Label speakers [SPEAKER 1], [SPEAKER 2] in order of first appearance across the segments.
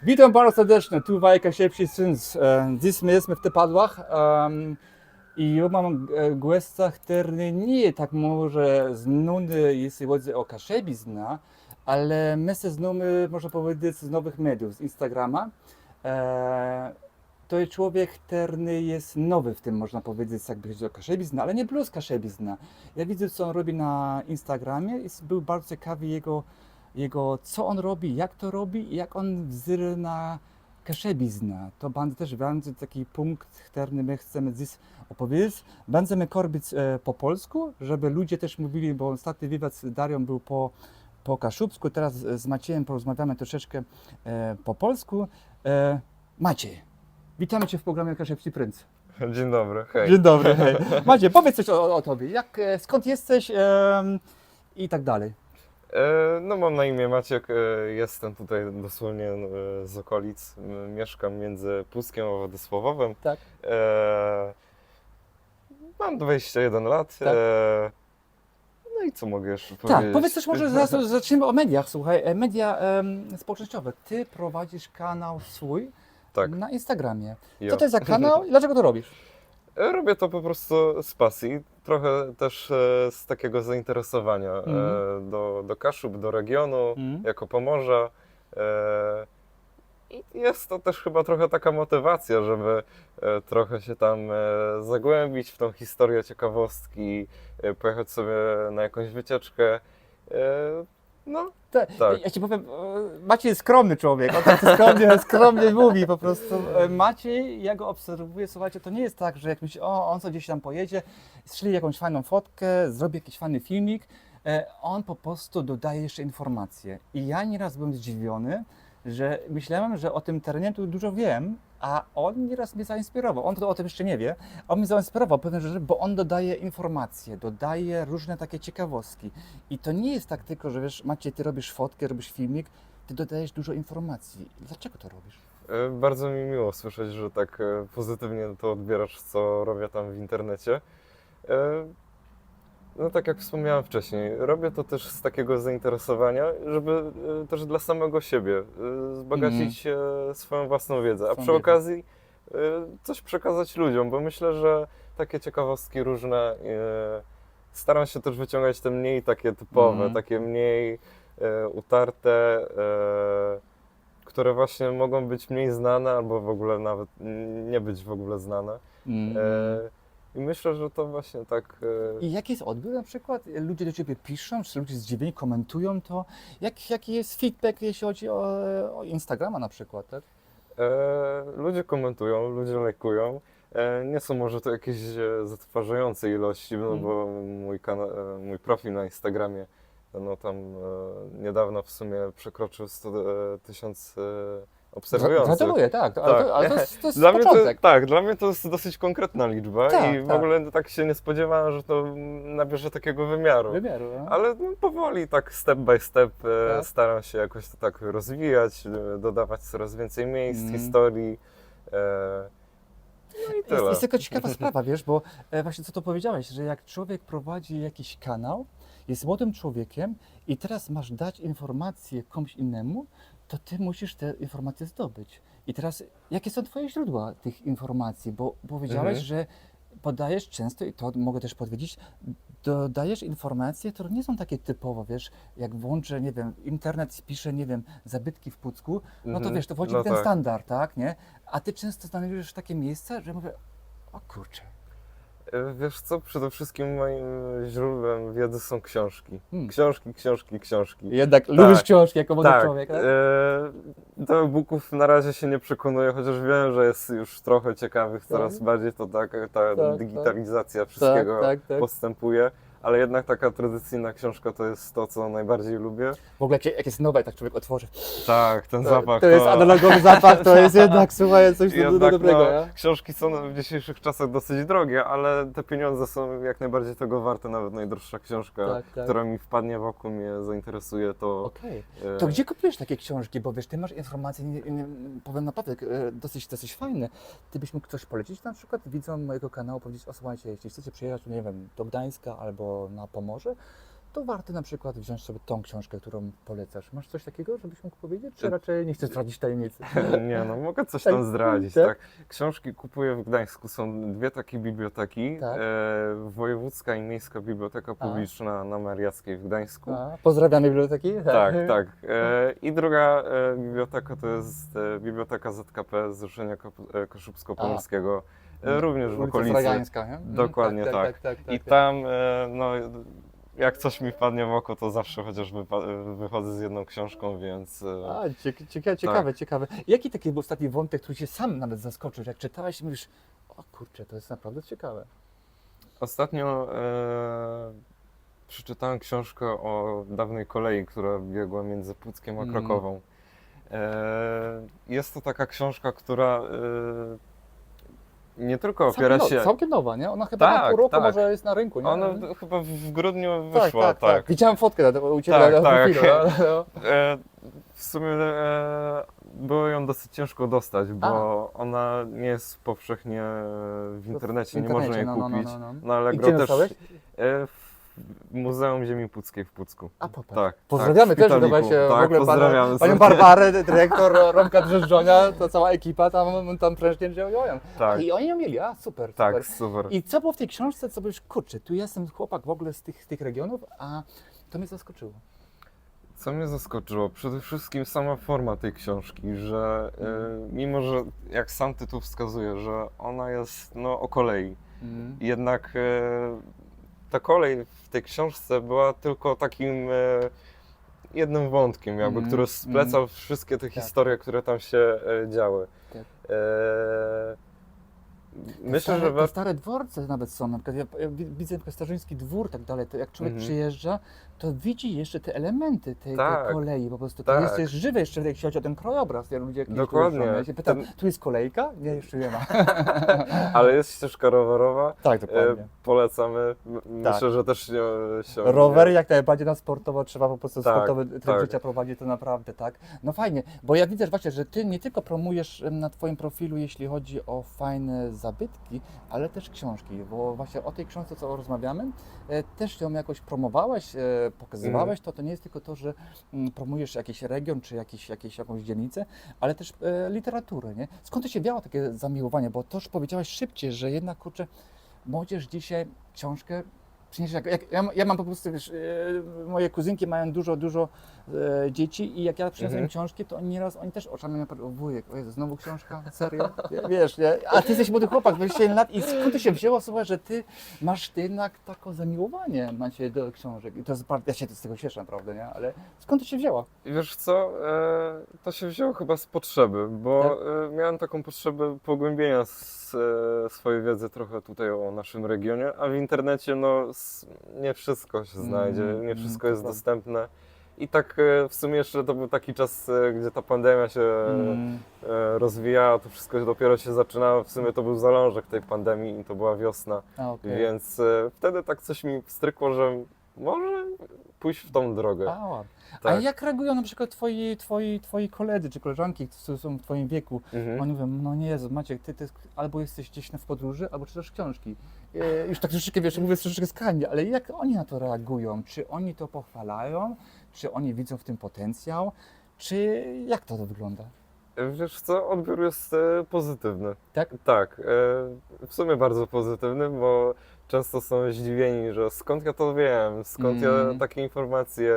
[SPEAKER 1] Witam bardzo serdecznie, tu Wajka Siepsi-Syns. Dziś my jesteśmy w Typadłach i ja mam gościa, który nie tak może znany, jeśli chodzi o kaszebizna, ale my się znamy, można powiedzieć, z nowych mediów, z Instagrama. To jest człowiek, który jest nowy w tym, można powiedzieć, jakby chodzi o kaszebizna, ale nie plus kaszebizna. Ja widzę, co on robi na Instagramie i był bardzo ciekawy jego, co on robi, jak to robi i jak on wzry na kaszebizna. To będzie taki punkt, który my chcemy dziś opowiedzieć. Będziemy korbić po polsku, żeby ludzie też mówili, bo ostatni wywiad z Darią był po kaszubsku, teraz z Maciejem porozmawiamy troszeczkę po polsku. Maciej, witamy Cię w programie Kaszebski Princ.
[SPEAKER 2] Dzień dobry, hej.
[SPEAKER 1] Dzień dobry, hej. Maciej, powiedz coś o Tobie, skąd jesteś i tak dalej.
[SPEAKER 2] No mam na imię Maciek, jestem tutaj dosłownie z okolic, mieszkam między Puckiem a Władysławowem.
[SPEAKER 1] Tak.
[SPEAKER 2] Mam 21 lat.
[SPEAKER 1] Tak.
[SPEAKER 2] No i co mogę jeszcze
[SPEAKER 1] Tak,
[SPEAKER 2] powiedzieć?
[SPEAKER 1] powiedz coś może zaraz zaczniemy o mediach, słuchaj, media społecznościowe. Ty prowadzisz kanał swój
[SPEAKER 2] Tak.
[SPEAKER 1] na Instagramie.
[SPEAKER 2] Jo.
[SPEAKER 1] Co to jest za kanał i dlaczego to robisz?
[SPEAKER 2] Robię to po prostu z pasji, trochę też z takiego zainteresowania do Kaszub, do regionu, jako Pomorza. I jest to też chyba trochę taka motywacja, żeby trochę się tam zagłębić w tą historię, ciekawostki, pojechać sobie na jakąś wycieczkę. No, tak.
[SPEAKER 1] Ja Ci powiem, Maciej jest skromny człowiek, on tak skromnie mówi po prostu. Maciej, ja go obserwuję, słuchajcie, to nie jest tak, że jak myśli, on sobie gdzieś tam pojedzie, strzeli jakąś fajną fotkę, zrobi jakiś fajny filmik, on po prostu dodaje jeszcze informacje. I ja nieraz byłem zdziwiony, że myślałem, że o tym terenie tu dużo wiem, a on nieraz mnie zainspirował. On to o tym jeszcze nie wie. On mnie zainspirował pewne rzeczy, bo on dodaje informacje, dodaje różne takie ciekawostki. I to nie jest tak tylko, że wiesz, Maciej, ty robisz fotkę, robisz filmik, ty dodajesz dużo informacji. Dlaczego to robisz?
[SPEAKER 2] Bardzo mi miło słyszeć, że tak pozytywnie to odbierasz, co robię tam w internecie. No tak jak wspomniałem wcześniej, robię to też z takiego zainteresowania, żeby też dla samego siebie wzbogacić swoją własną wiedzę, a przy okazji coś przekazać ludziom, bo myślę, że takie ciekawostki różne staram się też wyciągać te mniej takie typowe, takie mniej utarte, które właśnie mogą być mniej znane albo w ogóle nawet nie być w ogóle znane. I myślę, że to właśnie tak...
[SPEAKER 1] I jaki jest odbiór na przykład? Ludzie do Ciebie piszą, czy ludzie zdziwieni komentują to? Jaki jest feedback, jeśli chodzi o Instagrama na przykład, tak?
[SPEAKER 2] Ludzie komentują, ludzie lajkują. Nie są może to jakieś zatrważające ilości, no bo mój profil na Instagramie no tam niedawno w sumie przekroczył 100 000 obserwujących.
[SPEAKER 1] Gratuluję, tak. Ale to jest
[SPEAKER 2] Dla mnie
[SPEAKER 1] początek.
[SPEAKER 2] dla mnie to jest dosyć konkretna liczba i w ogóle tak się nie spodziewałem, że to nabierze takiego wymiaru.
[SPEAKER 1] No.
[SPEAKER 2] Ale no, powoli, tak step by step staram się jakoś to tak rozwijać, dodawać coraz więcej miejsc, historii. No i tyle.
[SPEAKER 1] Jest tylko ciekawa sprawa, wiesz, bo właśnie co to powiedziałeś, że jak człowiek prowadzi jakiś kanał, jest młodym człowiekiem i teraz masz dać informację komuś innemu, to ty musisz te informacje zdobyć. I teraz, jakie są twoje źródła tych informacji? Bo powiedziałeś, że podajesz często, i to mogę też powiedzieć, dodajesz informacje, które nie są takie typowo, wiesz, jak włączę, nie wiem, internet pisze, nie wiem, zabytki w Pucku, no to wiesz, to wchodzi w ten standard, tak, nie? A ty często znajdujesz takie miejsca, że mówię, o kurczę.
[SPEAKER 2] Wiesz co, przede wszystkim moim źródłem wiedzy są książki. Książki.
[SPEAKER 1] Jednak lubisz książki jako młody
[SPEAKER 2] tak.
[SPEAKER 1] człowiek, tak?
[SPEAKER 2] Do e-booków na razie się nie przekonuję, chociaż wiem, że jest już trochę ciekawych, coraz bardziej to ta digitalizacja wszystkiego postępuje. Ale jednak taka tradycyjna książka to jest to, co najbardziej lubię.
[SPEAKER 1] W ogóle jak jest nowe, tak człowiek otworzy.
[SPEAKER 2] Tak, ten zapach.
[SPEAKER 1] To jest analogowy zapach, to jest jednak, słuchaj, coś dobrego.
[SPEAKER 2] No, książki są w dzisiejszych czasach dosyć drogie, ale te pieniądze są jak najbardziej tego warte. Nawet najdroższa książka, która mi wpadnie w oko, mnie zainteresuje, to...
[SPEAKER 1] Okej. To gdzie kupujesz takie książki? Bo wiesz, ty masz informacje, powiem naprawdę, dosyć fajne. Ty byś mógł coś polecić na przykład widzom mojego kanału, powiedzieć, o słuchajcie, jeśli chcecie przyjechać, nie wiem, do Gdańska albo na Pomorze, to warto na przykład wziąć sobie tą książkę, którą polecasz. Masz coś takiego, żebyś mógł powiedzieć, czy
[SPEAKER 2] Czy-
[SPEAKER 1] raczej nie chcesz zdradzić tajemnicy?
[SPEAKER 2] Nie no, mogę coś
[SPEAKER 1] Tak,
[SPEAKER 2] tam zdradzić,
[SPEAKER 1] tak.
[SPEAKER 2] tak. Książki kupuję w Gdańsku, są dwie takie biblioteki,
[SPEAKER 1] Tak.
[SPEAKER 2] Wojewódzka i Miejska Biblioteka Publiczna na Mariackiej w Gdańsku.
[SPEAKER 1] Pozdrawiamy biblioteki.
[SPEAKER 2] Tak, tak. I druga biblioteka to jest Biblioteka ZKP, Zrzeszenia Kaszubsko-Pomorskiego, również w
[SPEAKER 1] Ulica
[SPEAKER 2] okolicy.
[SPEAKER 1] Fragańska, nie?
[SPEAKER 2] Dokładnie tak. I tam, no, jak coś mi wpadnie w oko, to zawsze chociaż wychodzę z jedną książką, więc...
[SPEAKER 1] Ciekawe. Jaki taki był ostatni wątek, który cię sam nawet zaskoczył, że jak czytałeś i mówisz, o kurczę, to jest naprawdę ciekawe.
[SPEAKER 2] Ostatnio przeczytałem książkę o dawnej kolei, która biegła między Puckiem a Krakową. Jest to taka książka, która nie tylko opiera się...
[SPEAKER 1] Całkiem nowa, nie? Ona chyba na pół roku może jest na rynku, nie?
[SPEAKER 2] Ona chyba w grudniu wyszła,
[SPEAKER 1] tak. Widziałem fotkę u Ciebie
[SPEAKER 2] Tak,
[SPEAKER 1] na
[SPEAKER 2] tak.
[SPEAKER 1] profilu. No.
[SPEAKER 2] W sumie było ją dosyć ciężko dostać, bo ona nie jest powszechnie w internecie, nie można jej kupić.
[SPEAKER 1] No.
[SPEAKER 2] Ale
[SPEAKER 1] I gdzie dostałeś?
[SPEAKER 2] w Muzeum Ziemi Puckiej w Pucku.
[SPEAKER 1] A popatrz.
[SPEAKER 2] Tak,
[SPEAKER 1] Pozdrawiamy
[SPEAKER 2] tak, w
[SPEAKER 1] też,
[SPEAKER 2] Szpitaliku.
[SPEAKER 1] słuchajcie,
[SPEAKER 2] Tak,
[SPEAKER 1] w ogóle
[SPEAKER 2] pozdrawiamy
[SPEAKER 1] panią Barbarę, dyrektor Romka Drzeżdżonia, to cała ekipa tam prężnie działają.
[SPEAKER 2] Tak.
[SPEAKER 1] I oni ją mieli, super.
[SPEAKER 2] Tak, super.
[SPEAKER 1] I co było w tej książce, co byś, kurczę, tu jestem chłopak w ogóle z tych regionów, a to mnie zaskoczyło.
[SPEAKER 2] Co mnie zaskoczyło? Przede wszystkim sama forma tej książki, że mimo, że jak sam tytuł wskazuje, że ona jest o kolei, jednak ta kolej w tej książce była tylko takim jednym wątkiem, jakby, który splecał wszystkie te historie, które tam się działy.
[SPEAKER 1] Tak.
[SPEAKER 2] Myślę, że
[SPEAKER 1] te stare dworce nawet są, na przykład ja widzę Starzyński Dwór, tak dalej, to jak człowiek przyjeżdża, to widzi jeszcze te elementy tej kolei, po prostu to jest żywe jeszcze, jak chodzi o ten krajobraz, jak ludzie
[SPEAKER 2] Dokładnie.
[SPEAKER 1] Ja się pytam, tu jest kolejka? Nie, jeszcze nie ma.
[SPEAKER 2] Ale jest ścieżka rowerowa.
[SPEAKER 1] Tak, dokładnie.
[SPEAKER 2] Polecamy. Myślę, że też się...
[SPEAKER 1] Rowery jak najbardziej na sportowo, trzeba po prostu sportowy tryb
[SPEAKER 2] tak.
[SPEAKER 1] życia prowadzić, to naprawdę, tak. No fajnie, bo ja widzę właśnie, że Ty nie tylko promujesz na Twoim profilu, jeśli chodzi o fajne zabytki, ale też książki, bo właśnie o tej książce, co rozmawiamy, też ją jakoś promowałeś, pokazywałeś, to nie jest tylko to, że promujesz jakiś region, czy jakąś dzielnicę, ale też literaturę, nie? Skąd to się wzięło takie zamiłowanie, bo to już powiedziałaś szybciej, że jednak, kurczę, młodzież dzisiaj książkę przyniesie, ja mam po prostu, wiesz, moje kuzynki mają dużo dzieci i jak ja przyniosłem im książki, to oni też oczami mnie patrzą, wujek, o Jezu, znowu książka? Serio? Wiesz, nie? A Ty jesteś młody chłopak, 27 lat i skąd to się wzięło, słuchaj, że Ty masz jednak takie zamiłowanie do książek i to jest bardzo, ja się z tego cieszę, naprawdę, nie? Ale skąd to się wzięło?
[SPEAKER 2] Wiesz co, to się wzięło chyba z potrzeby, bo miałem taką potrzebę pogłębienia swojej wiedzy trochę tutaj o naszym regionie, a w internecie nie wszystko się znajdzie, nie wszystko jest dostępne. I tak w sumie jeszcze to był taki czas, gdzie ta pandemia się rozwijała, to wszystko dopiero się zaczynało. W sumie to był zalążek tej pandemii i to była wiosna, więc wtedy tak coś mi wstrykło, że może pójść w tą drogę.
[SPEAKER 1] A jak reagują na przykład twoi koledzy czy koleżanki, którzy są w Twoim wieku? Oni mówią, no nie Jezu, Maciek, ty albo jesteś gdzieś w podróży, albo czytasz książki. Już tak troszeczkę, wiesz, mówię troszeczkę skrajnie, ale jak oni na to reagują? Czy oni to pochwalają? Czy oni widzą w tym potencjał? Czy jak to wygląda?
[SPEAKER 2] Wiesz co, odbiór jest pozytywny.
[SPEAKER 1] Tak?
[SPEAKER 2] Tak, w sumie bardzo pozytywny, bo często są zdziwieni, że skąd ja to wiem, skąd ja takie informacje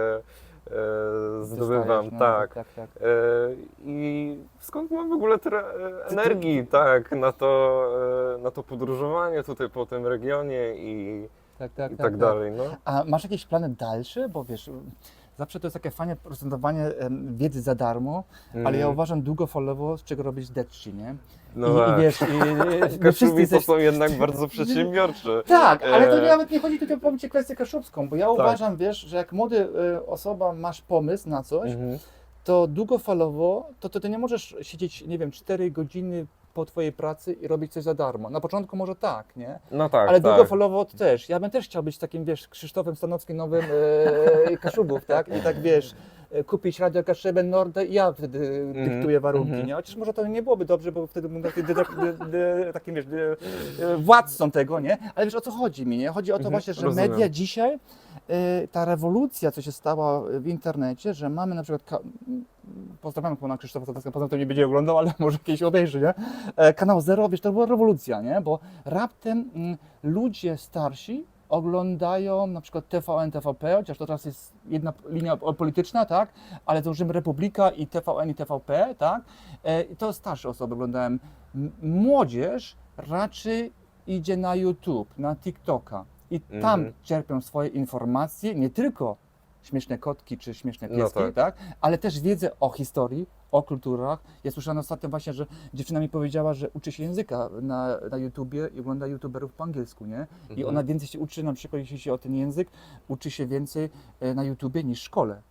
[SPEAKER 2] zdobywam, tak. I skąd mam w ogóle tyle energii, na to podróżowanie tutaj po tym regionie i tak dalej. No.
[SPEAKER 1] A masz jakieś plany dalsze? Bo wiesz, zawsze to jest takie fajne prezentowanie wiedzy za darmo, ale ja uważam długofalowo, z czego robić deczci, nie?
[SPEAKER 2] No
[SPEAKER 1] I wiesz,
[SPEAKER 2] Kaszubi to są jednak bardzo przedsiębiorczy.
[SPEAKER 1] Tak, ale to nawet nie chodzi tylko o kwestię kaszubską, bo ja uważam, wiesz, że jak młody osoba masz pomysł na coś, to długofalowo, to ty nie możesz siedzieć, nie wiem, 4 godziny po Twojej pracy i robić coś za darmo. Na początku może tak, nie?
[SPEAKER 2] No tak,
[SPEAKER 1] ale długofalowo to też. Ja bym też chciał być takim, wiesz, Krzysztofem Stanowskim nowym Kaszubów, tak? I tak, wiesz, kupić Radio Kaszebę Nordę i ja wtedy dyktuję warunki, nie? Chociaż może to nie byłoby dobrze, bo wtedy bym takim, wiesz, władcą tego, nie? Ale wiesz, o co chodzi mi, nie? Chodzi o to właśnie, że
[SPEAKER 2] rozumiem.
[SPEAKER 1] media dzisiaj, ta rewolucja, co się stała w internecie, że mamy na przykład, pozdrawiam pana Krzysztofa Sadowskiego, poza tym nie będzie oglądał, ale może kiedyś obejrzy, nie? Kanał Zero, wiesz, to była rewolucja, nie? Bo raptem ludzie starsi oglądają na przykład TVN, TVP, chociaż to teraz jest jedna linia polityczna, tak? Ale to już Republika i TVN i TVP, tak? I to starsze osoby oglądają. Młodzież raczej idzie na YouTube, na TikToka i tam czerpią swoje informacje, nie tylko śmieszne kotki czy śmieszne pieski, tak? Ale też wiedzę o historii, o kulturach. Ja słyszałem ostatnio właśnie, że dziewczyna mi powiedziała, że uczy się języka na YouTubie i ogląda youtuberów po angielsku, nie? I ona więcej się uczy, na przykład jeśli chodzi o ten język, uczy się więcej na YouTubie niż w szkole.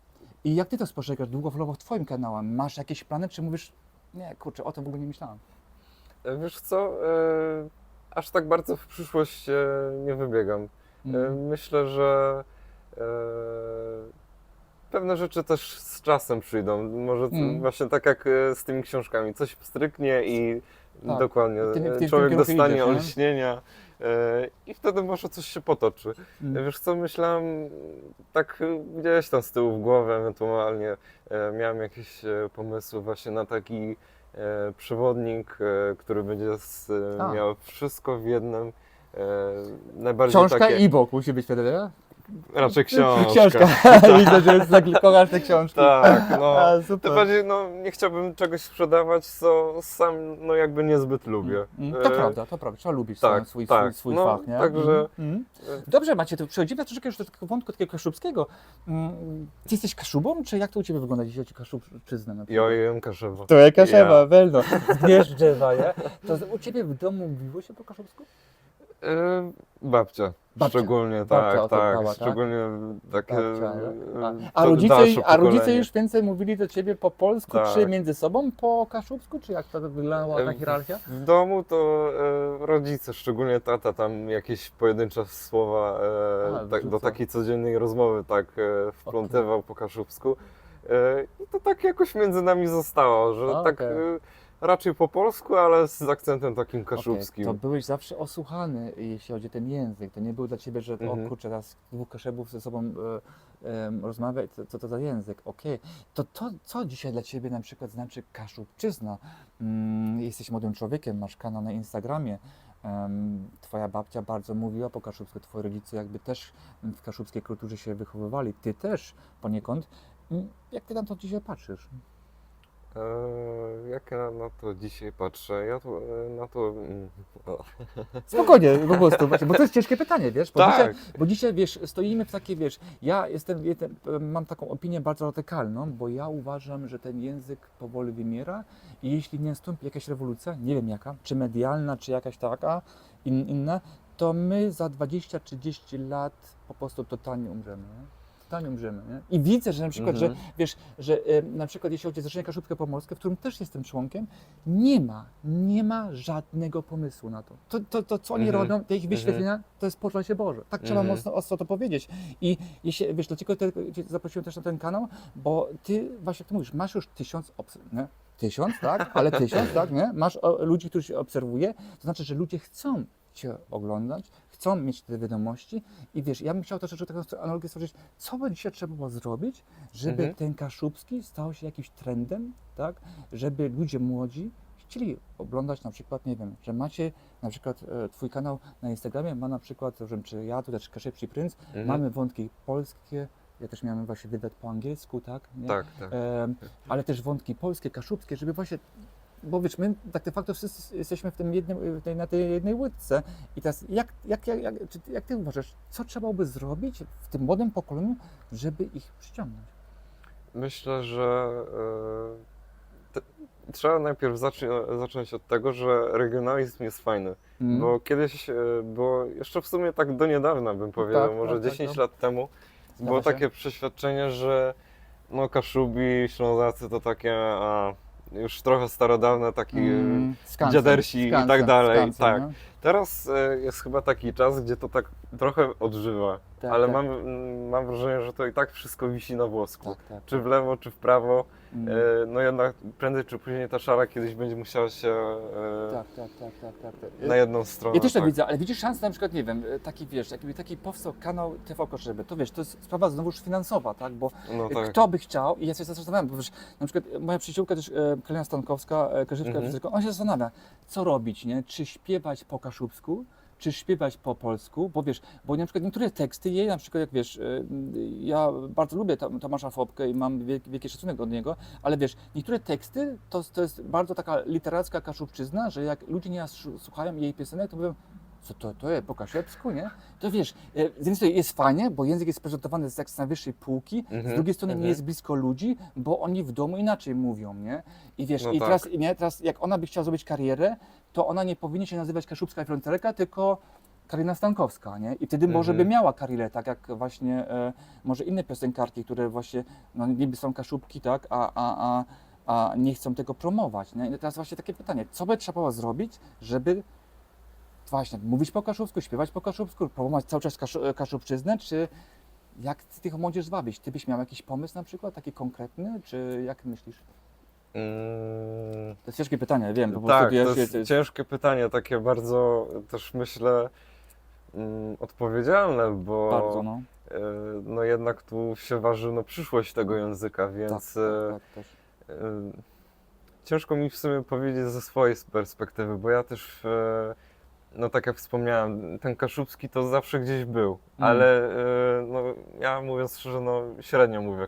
[SPEAKER 1] I jak ty to spostrzegasz długofalowo twoim kanałem? Masz jakieś plany, czy mówisz, nie, kurczę, o tym w ogóle nie myślałem?
[SPEAKER 2] Wiesz co, aż tak bardzo w przyszłość nie wybiegam. Myślę, że pewne rzeczy też z czasem przyjdą. Może właśnie tak jak z tymi książkami, coś stryknie i dokładnie człowiek dostanie
[SPEAKER 1] idziesz,
[SPEAKER 2] olśnienia i wtedy może coś się potoczy. Wiesz co, myślałem, tak gdzieś tam z tyłu w głowie ewentualnie miałem jakieś pomysły właśnie na taki przewodnik, który będzie miał wszystko w jednym. Najbardziej
[SPEAKER 1] Książka
[SPEAKER 2] takie,
[SPEAKER 1] i e-book musi być wtedy, nie?
[SPEAKER 2] raczej książka.
[SPEAKER 1] Książka. Widzę, że kochasz te książki.
[SPEAKER 2] Tak, no.
[SPEAKER 1] Super.
[SPEAKER 2] Tym bardziej, no, nie chciałbym czegoś sprzedawać, co sam, no, jakby niezbyt lubię.
[SPEAKER 1] To prawda. Trzeba lubić swój
[SPEAKER 2] no,
[SPEAKER 1] fach, nie?
[SPEAKER 2] Także...
[SPEAKER 1] Dobrze, Macie, to przechodzimy troszeczkę już do takiego wątku takiego kaszubskiego. Ty jesteś Kaszubą, czy jak to u Ciebie wygląda, jeśli chodzi o Kaszubczyznę? Na przykład?
[SPEAKER 2] Ja jem Kaszewo.
[SPEAKER 1] To jak Kaszewa, welno. Zgnieżdżewa, nie? To u Ciebie w domu mówiło się po kaszubsku?
[SPEAKER 2] Babcia. Szczególnie,
[SPEAKER 1] Babcia
[SPEAKER 2] tak.
[SPEAKER 1] odpała, tak?
[SPEAKER 2] Szczególnie takie
[SPEAKER 1] A rodzice już więcej mówili do Ciebie po polsku,
[SPEAKER 2] Tak.
[SPEAKER 1] czy między sobą po kaszubsku, czy jak to wyglądała ta hierarchia?
[SPEAKER 2] W domu to rodzice, szczególnie tata, tam jakieś pojedyncze słowa do takiej codziennej rozmowy wplątywał po kaszubsku. I to tak jakoś między nami zostało, że raczej po polsku, ale z akcentem takim kaszubskim.
[SPEAKER 1] To byłeś zawsze osłuchany, jeśli chodzi o ten język. To nie było dla Ciebie, że o kurczę, teraz dwóch Kaszebów ze sobą rozmawia, co to za język? To co dzisiaj dla Ciebie na przykład znaczy Kaszubczyzna? Jesteś młodym człowiekiem, masz kanał na Instagramie. Twoja babcia bardzo mówiła po kaszubsku, twoi rodzice jakby też w kaszubskiej kulturze się wychowywali. Ty też poniekąd. Jak Ty na to dzisiaj patrzysz?
[SPEAKER 2] Jak ja na to dzisiaj patrzę? Ja to, na to...
[SPEAKER 1] Spokojnie, po prostu, właśnie, bo to jest ciężkie pytanie, wiesz? Bo dzisiaj, wiesz, stoimy w takiej, wiesz, ja mam taką opinię bardzo radykalną, bo ja uważam, że ten język powoli wymiera i jeśli nie nastąpi jakaś rewolucja, nie wiem jaka, czy medialna, czy jakaś taka inna, to my za 20-30 lat po prostu totalnie umrzemy, nie? Nie? I widzę, że na przykład, że wiesz, że na przykład jeśli chodzi o Zrzeszenie Kaszubsko-Pomorskie, w którym też jestem członkiem, nie ma żadnego pomysłu na to. To co oni robią, te ich wyświetlenia, to jest poczęcie Boże. Tak trzeba mocno ostro to powiedzieć. I jeśli, wiesz, dlaczego Cię zaprosiłem też na ten kanał, bo Ty, właśnie jak Ty mówisz, masz już 1000 nie? 1000, tak? Ale 1000, tak? Nie? Masz ludzi, którzy się obserwuje, to znaczy, że ludzie chcą Cię oglądać, chcą mieć te wiadomości i wiesz, ja bym chciał też taką analogię stworzyć, co by dzisiaj trzeba było zrobić, żeby ten kaszubski stał się jakimś trendem, tak? Żeby ludzie młodzi chcieli oglądać na przykład, nie wiem, że macie na przykład Twój kanał na Instagramie, ma na przykład, czy ja, tu też Kaszepsi Princ, mamy wątki polskie, ja też miałem właśnie wywiad po angielsku, tak? Nie?
[SPEAKER 2] Tak.
[SPEAKER 1] Ale też wątki polskie, kaszubskie, żeby właśnie, bo wiesz, my tak de facto wszyscy jesteśmy w tym na tej jednej łódce. I teraz jak Ty uważasz, co trzeba by zrobić w tym młodym pokoleniu, żeby ich przyciągnąć?
[SPEAKER 2] Myślę, że trzeba najpierw zacząć od tego, że regionalizm jest fajny. Bo kiedyś było, jeszcze w sumie tak do niedawna bym powiedział, może 10 lat temu, było takie przeświadczenie, że no Kaszubi, Ślązacy to takie już trochę starodawne, taki
[SPEAKER 1] Skansen,
[SPEAKER 2] dziadersi i tak
[SPEAKER 1] Skansen,
[SPEAKER 2] dalej.
[SPEAKER 1] Skansen,
[SPEAKER 2] Tak.
[SPEAKER 1] no.
[SPEAKER 2] Teraz jest chyba taki czas, gdzie to tak trochę odżywa,
[SPEAKER 1] Tak,
[SPEAKER 2] ale
[SPEAKER 1] tak.
[SPEAKER 2] mam wrażenie, że to i tak wszystko wisi na włosku.
[SPEAKER 1] Tak.
[SPEAKER 2] Czy w lewo, czy w prawo.
[SPEAKER 1] Mm.
[SPEAKER 2] No jednak prędzej czy później ta szara kiedyś będzie musiała się
[SPEAKER 1] Tak.
[SPEAKER 2] na jedną stronę.
[SPEAKER 1] Ja też to
[SPEAKER 2] tak.
[SPEAKER 1] widzę, ale widzisz szansę na przykład, nie wiem, taki wiesz, jakby taki powstał kanał TV Koszeby, to wiesz, to jest sprawa znowuż finansowa, tak, bo
[SPEAKER 2] No tak.
[SPEAKER 1] kto by chciał, i ja się zastanawiam, bo wiesz, na przykład moja przyjaciółka też, Kalina Stankowska, Karzywka, ona się zastanawia, co robić, nie, czy śpiewać po kaszubsku, czy śpiewać po polsku, bo wiesz, bo na przykład niektóre teksty jej, na przykład jak wiesz, ja bardzo lubię Tomasza Fopkę i mam wielki szacunek do niego, ale wiesz, niektóre teksty to jest bardzo taka literacka kaszubczyzna, że jak ludzie nie słuchają jej piosenek, to mówią, co to jest po kaszubsku, nie? To wiesz, z jednej strony jest fajnie, bo język jest prezentowany jak z najwyższej półki, z drugiej strony nie jest blisko ludzi, bo oni w domu inaczej mówią, nie? I wiesz,
[SPEAKER 2] No
[SPEAKER 1] i
[SPEAKER 2] tak.
[SPEAKER 1] teraz jak ona by chciała zrobić karierę, to ona nie powinna się nazywać Kaszubska Fronterka, tylko Kalina Stankowska, nie? I wtedy może by miała karierę, tak jak właśnie może inne piosenkarki, które właśnie no, niby są Kaszubki, tak? A nie chcą tego promować, nie? I teraz właśnie takie pytanie, co by trzeba było zrobić, żeby właśnie mówić po kaszubsku, śpiewać po kaszubsku, promować cały czas kaszubczyznę, czy jak tych młodzież zwabić? Ty byś miał jakiś pomysł na przykład, taki konkretny, czy jak myślisz? To jest ciężkie pytanie, wiem, po prostu
[SPEAKER 2] Tak,
[SPEAKER 1] wiesz,
[SPEAKER 2] to jest ciężkie pytanie, takie bardzo też myślę odpowiedzialne, bo
[SPEAKER 1] bardzo, no.
[SPEAKER 2] no jednak tu się waży no, przyszłość tego języka, więc
[SPEAKER 1] Tak, też.
[SPEAKER 2] ciężko mi w sumie powiedzieć ze swojej perspektywy, bo ja też no tak jak wspomniałem, ten kaszubski to zawsze gdzieś był, ale no, ja mówiąc szczerze, no średnio mówię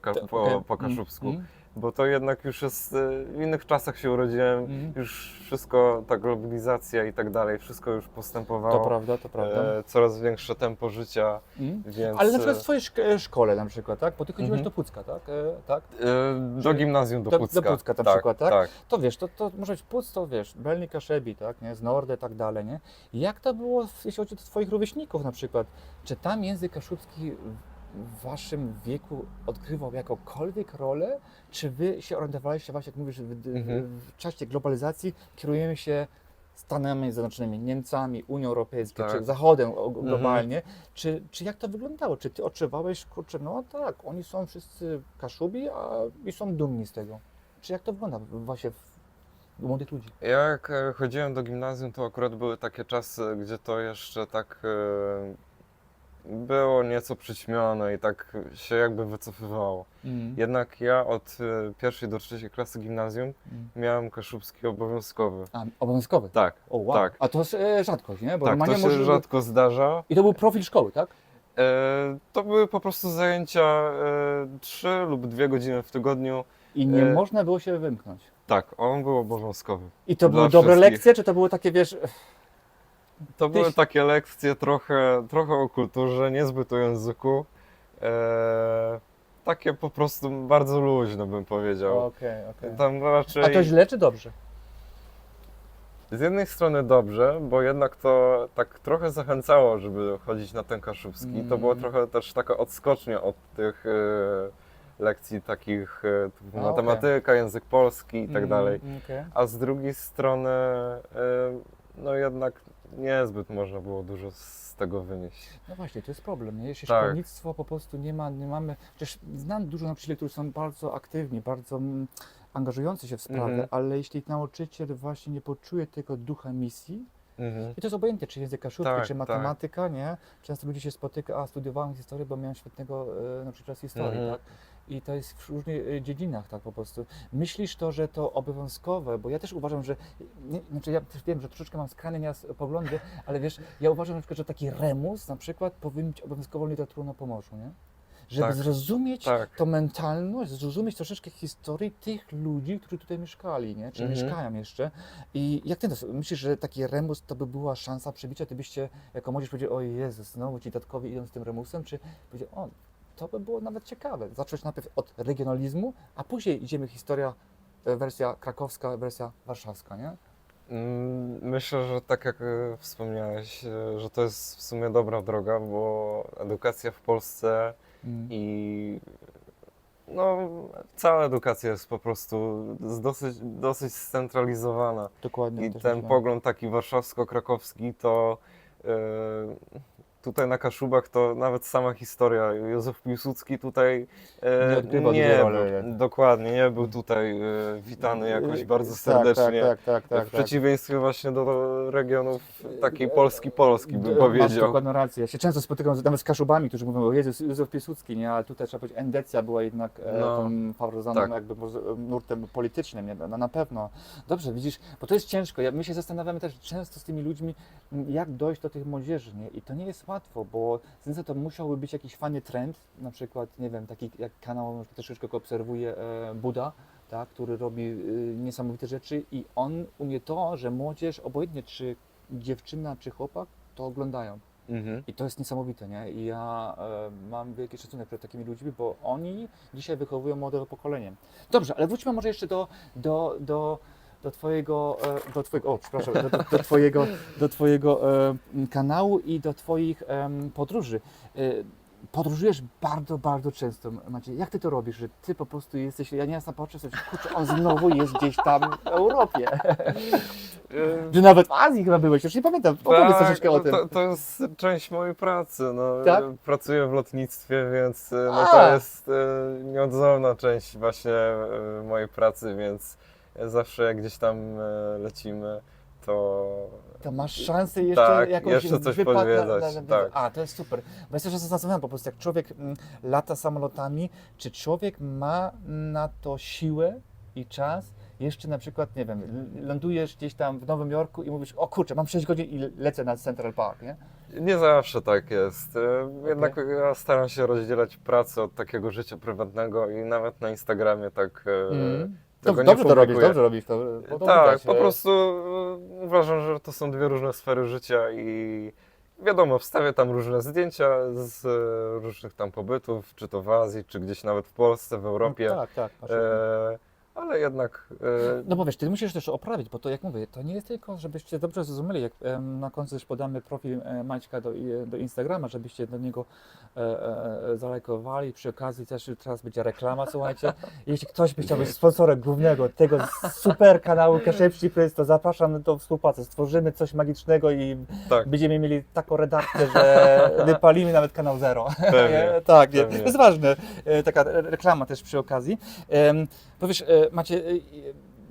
[SPEAKER 2] po kaszubsku. Bo to jednak już jest, w innych czasach się urodziłem, już wszystko, ta globalizacja i tak dalej, wszystko już postępowało.
[SPEAKER 1] To prawda.
[SPEAKER 2] Coraz większe tempo życia, więc...
[SPEAKER 1] Ale na przykład w twojej szkole na przykład, tak? Bo ty chodziłeś do Pucka, tak? Tak?
[SPEAKER 2] do gimnazjum do Pucka.
[SPEAKER 1] Do Pucka na przykład, tak?
[SPEAKER 2] Tak.
[SPEAKER 1] To wiesz, to może być Puck, to wiesz, Belnik Kaszebi, tak, nie? Z Nordy i tak dalej, nie? Jak to było, jeśli chodzi o twoich rówieśników na przykład? Czy tam język kaszubski w waszym wieku odgrywał jakąkolwiek rolę? Czy wy się orientowaliście właśnie, jak mówisz, w czasie globalizacji kierujemy się Stanami Zjednoczonymi, Niemcami, Unią Europejską,
[SPEAKER 2] Tak.
[SPEAKER 1] czy Zachodem globalnie? Czy jak to wyglądało? Czy ty odczuwałeś, kurczę, no tak, oni są wszyscy Kaszubi i są dumni z tego? Czy jak to wygląda właśnie u młodych ludzi?
[SPEAKER 2] Ja jak chodziłem do gimnazjum, to akurat były takie czasy, gdzie to jeszcze tak było nieco przyćmione i tak się jakby wycofywało. Jednak ja od pierwszej do trzeciej klasy gimnazjum miałem kaszubski obowiązkowy.
[SPEAKER 1] A, obowiązkowy?
[SPEAKER 2] Tak,
[SPEAKER 1] O, wow.
[SPEAKER 2] tak.
[SPEAKER 1] A to jest rzadkość, nie? Bo
[SPEAKER 2] Tak, to
[SPEAKER 1] normalnie
[SPEAKER 2] się rzadko zdarza.
[SPEAKER 1] I to był profil szkoły, tak?
[SPEAKER 2] To były po prostu zajęcia 3 lub 2 godziny w tygodniu.
[SPEAKER 1] I nie można było się wymknąć.
[SPEAKER 2] Tak, on był obowiązkowy.
[SPEAKER 1] I to
[SPEAKER 2] Dla
[SPEAKER 1] były dobre
[SPEAKER 2] wszystkich.
[SPEAKER 1] lekcje, czy to były takie, wiesz...
[SPEAKER 2] To były takie lekcje trochę o kulturze, niezbyt o języku. Takie po prostu bardzo luźne, bym powiedział.
[SPEAKER 1] Okej.
[SPEAKER 2] Tam raczej...
[SPEAKER 1] A to źle czy dobrze?
[SPEAKER 2] Z jednej strony dobrze, bo jednak to tak trochę zachęcało, żeby chodzić na ten kaszubski. To było trochę też taka odskocznia od tych lekcji takich typu matematyka, język polski i tak dalej. A z drugiej strony no jednak niezbyt można było dużo z tego wynieść.
[SPEAKER 1] No właśnie, to jest problem, nie? Jeśli
[SPEAKER 2] Tak.
[SPEAKER 1] szkolnictwo po prostu nie mamy... Przecież znam dużo nauczycieli, którzy są bardzo aktywni, bardzo angażujący się w sprawę, ale jeśli nauczyciel właśnie nie poczuje tego ducha misji, i to jest obojętnie, czy język kaszubski,
[SPEAKER 2] Tak,
[SPEAKER 1] czy matematyka, nie? Często ludzie się spotyka, a studiowałem historię, bo miałem świetnego nauczyciela z historii, tak? I to jest w różnych dziedzinach, tak po prostu. Myślisz to, że to obowiązkowe, bo ja też uważam, że, znaczy ja też wiem, że troszeczkę mam skrajne poglądy, ale wiesz, ja uważam na przykład, że taki remus na przykład powinien być obowiązkową literaturą na Pomorzu, nie? Żeby
[SPEAKER 2] Tak,
[SPEAKER 1] zrozumieć
[SPEAKER 2] tak.
[SPEAKER 1] tą mentalność, zrozumieć troszeczkę historii tych ludzi, którzy tutaj mieszkali, nie? Czy mieszkają jeszcze. I jak ty to myślisz, że taki remus to by była szansa przebicia? Ty byście jako młodzież powiedzieli, o Jezus, znowu ci tatkowie idą z tym remusem, czy powiedzieli, o, to by było nawet ciekawe. Zacząć najpierw od regionalizmu, a później idziemy historia, wersja krakowska, wersja warszawska, nie?
[SPEAKER 2] Myślę, że tak jak wspomniałeś, że to jest w sumie dobra droga, bo edukacja w Polsce i No, cała edukacja jest po prostu dosyć scentralizowana.
[SPEAKER 1] Dokładnie.
[SPEAKER 2] I
[SPEAKER 1] też
[SPEAKER 2] ten
[SPEAKER 1] myślę.
[SPEAKER 2] pogląd taki warszawsko-krakowski to tutaj na Kaszubach to nawet sama historia. Józef Piłsudski tutaj
[SPEAKER 1] Nie odgrywał
[SPEAKER 2] nie
[SPEAKER 1] dużej
[SPEAKER 2] był,
[SPEAKER 1] roli.
[SPEAKER 2] dokładnie nie był tutaj witany jakoś bardzo serdecznie.
[SPEAKER 1] Tak.
[SPEAKER 2] W przeciwieństwie właśnie do regionów takiej Polski bym
[SPEAKER 1] Masz
[SPEAKER 2] powiedział.
[SPEAKER 1] dokładną rację. Ja się często spotykam nawet z Kaszubami, którzy mówią, o Jezus, Józef Piłsudski, nie? Ale tutaj trzeba powiedzieć, endecja była jednak tą faworyzowaną
[SPEAKER 2] tak.
[SPEAKER 1] jakby nurtem politycznym, nie? No, na pewno. Dobrze, widzisz, bo to jest ciężko. My się zastanawiamy też często z tymi ludźmi, jak dojść do tych młodzieży, nie? I to nie jest łatwo, bo z jednej strony to musiałby być jakiś fajny trend, na przykład, nie wiem, taki jak kanał, na przykład troszeczkę go obserwuje Buda, tak, który robi niesamowite rzeczy i on umie to, że młodzież, obojętnie czy dziewczyna, czy chłopak, to oglądają.
[SPEAKER 2] Mhm.
[SPEAKER 1] I to jest niesamowite, nie? I ja mam wielki szacunek przed takimi ludźmi, bo oni dzisiaj wychowują młode pokolenie. Dobrze, ale wróćmy może jeszcze do twojego, o, przepraszam, do twojego kanału i do twoich podróży. Podróżujesz bardzo, bardzo często, Maciej. Jak ty to robisz, że ty po prostu jesteś, ja nieraz patrzę sobie, kurczę, on znowu jest gdzieś tam w Europie. Że nawet w Azji chyba byłeś, już nie pamiętam, opowiedz troszeczkę o tym.
[SPEAKER 2] To jest część mojej pracy. No,
[SPEAKER 1] Tak?
[SPEAKER 2] Pracuję w lotnictwie, więc no,
[SPEAKER 1] A!
[SPEAKER 2] to jest nieodzowna część właśnie mojej pracy, więc zawsze jak gdzieś tam lecimy,
[SPEAKER 1] To masz szansę jeszcze
[SPEAKER 2] tak,
[SPEAKER 1] jakoś
[SPEAKER 2] jeszcze coś
[SPEAKER 1] wypad
[SPEAKER 2] podwiedzać, tak.
[SPEAKER 1] A, to jest super. Bo ja się zastanawiam po prostu, jak człowiek lata samolotami, czy człowiek ma na to siłę i czas, jeszcze na przykład, nie wiem, lądujesz gdzieś tam w Nowym Jorku i mówisz, o kurczę, mam 6 godzin i lecę na Central Park, nie?
[SPEAKER 2] Nie zawsze tak jest. Jednak ja staram się rozdzielać pracę od takiego życia prywatnego i nawet na Instagramie tak tego nie
[SPEAKER 1] Dobrze to robisz,
[SPEAKER 2] publikuję.
[SPEAKER 1] dobrze robisz to. Bo to
[SPEAKER 2] Tak,
[SPEAKER 1] widać,
[SPEAKER 2] po prostu uważam, że to są dwie różne sfery życia i wiadomo, wstawię tam różne zdjęcia z różnych tam pobytów, czy to w Azji, czy gdzieś nawet w Polsce, w Europie.
[SPEAKER 1] Tak. Masz
[SPEAKER 2] Ale jednak
[SPEAKER 1] No bo wiesz, ty musisz też oprawić, bo to jak mówię, to nie jest tylko, żebyście dobrze zrozumieli, jak na końcu też podamy profil Maćka do Instagrama, żebyście do niego zalajkowali, przy okazji też teraz będzie reklama, słuchajcie, jeśli ktoś by chciał być sponsorem głównego tego super kanału Kaszepsi Prys, to zapraszam do współpracy, stworzymy coś magicznego i
[SPEAKER 2] tak,
[SPEAKER 1] będziemy mieli taką redakcję, że wypalimy nawet kanał Zero.
[SPEAKER 2] pewnie.
[SPEAKER 1] Tak,
[SPEAKER 2] Pewnie.
[SPEAKER 1] to jest ważne, taka reklama też przy okazji. Powiesz, Macie,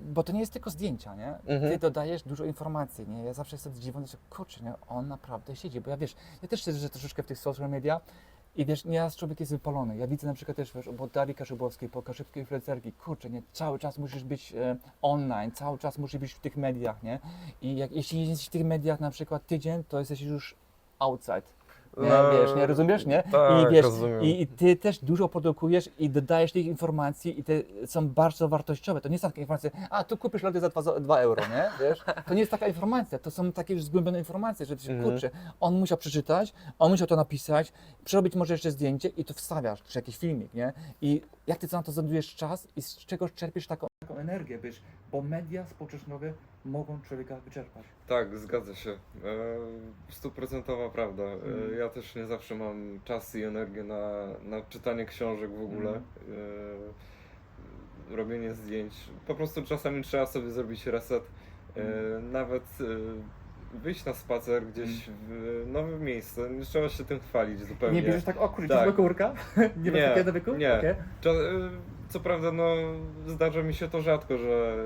[SPEAKER 1] bo to nie jest tylko zdjęcia, nie?
[SPEAKER 2] Mhm.
[SPEAKER 1] Ty dodajesz dużo informacji, nie? Ja zawsze jestem zdziwiony, że kurczę, nie? On naprawdę siedzi, bo ja wiesz, ja też siedzę troszeczkę w tych social media i wiesz, nieraz człowiek jest wypalony. Ja widzę na przykład też, wiesz, po Darii Kaszubowskiej, po Kaszubskiej influencerki, kurczę, nie? Cały czas musisz być online, cały czas musisz być w tych mediach, nie? I jeśli nie jesteś w tych mediach na przykład tydzień, to jesteś już outside. Nie,
[SPEAKER 2] No,
[SPEAKER 1] wiesz, nie rozumiesz, nie?
[SPEAKER 2] tak,
[SPEAKER 1] I wiesz,
[SPEAKER 2] rozumiem.
[SPEAKER 1] i ty też dużo produkujesz i dodajesz tych informacji i te są bardzo wartościowe. To nie są takie informacje, a tu kupisz lody za 2 euro, nie? Wiesz? To nie jest taka informacja, to są takie już zgłębione informacje, że ty się, kurczę, on musiał przeczytać, on musiał to napisać, przerobić może jeszcze zdjęcie i to wstawiasz, czy jakiś filmik, nie? I jak ty na to znajdujesz czas i z czego czerpiesz taką energię, wiesz? Bo media społecznościowe mogą człowieka wyczerpać.
[SPEAKER 2] Tak, zgadza się. 100% prawda. Ja też nie zawsze mam czas i energię na czytanie książek w ogóle. Robienie zdjęć. Po prostu czasami trzeba sobie zrobić reset. Nawet wyjść na spacer gdzieś w nowe miejsce. Nie trzeba się tym chwalić zupełnie.
[SPEAKER 1] Nie bierzesz tak, o kurczę,
[SPEAKER 2] Tak.
[SPEAKER 1] złego kurka? Nie masz takiego nawyku?
[SPEAKER 2] Nie.
[SPEAKER 1] Okay.
[SPEAKER 2] Co prawda, no, zdarza mi się to rzadko, że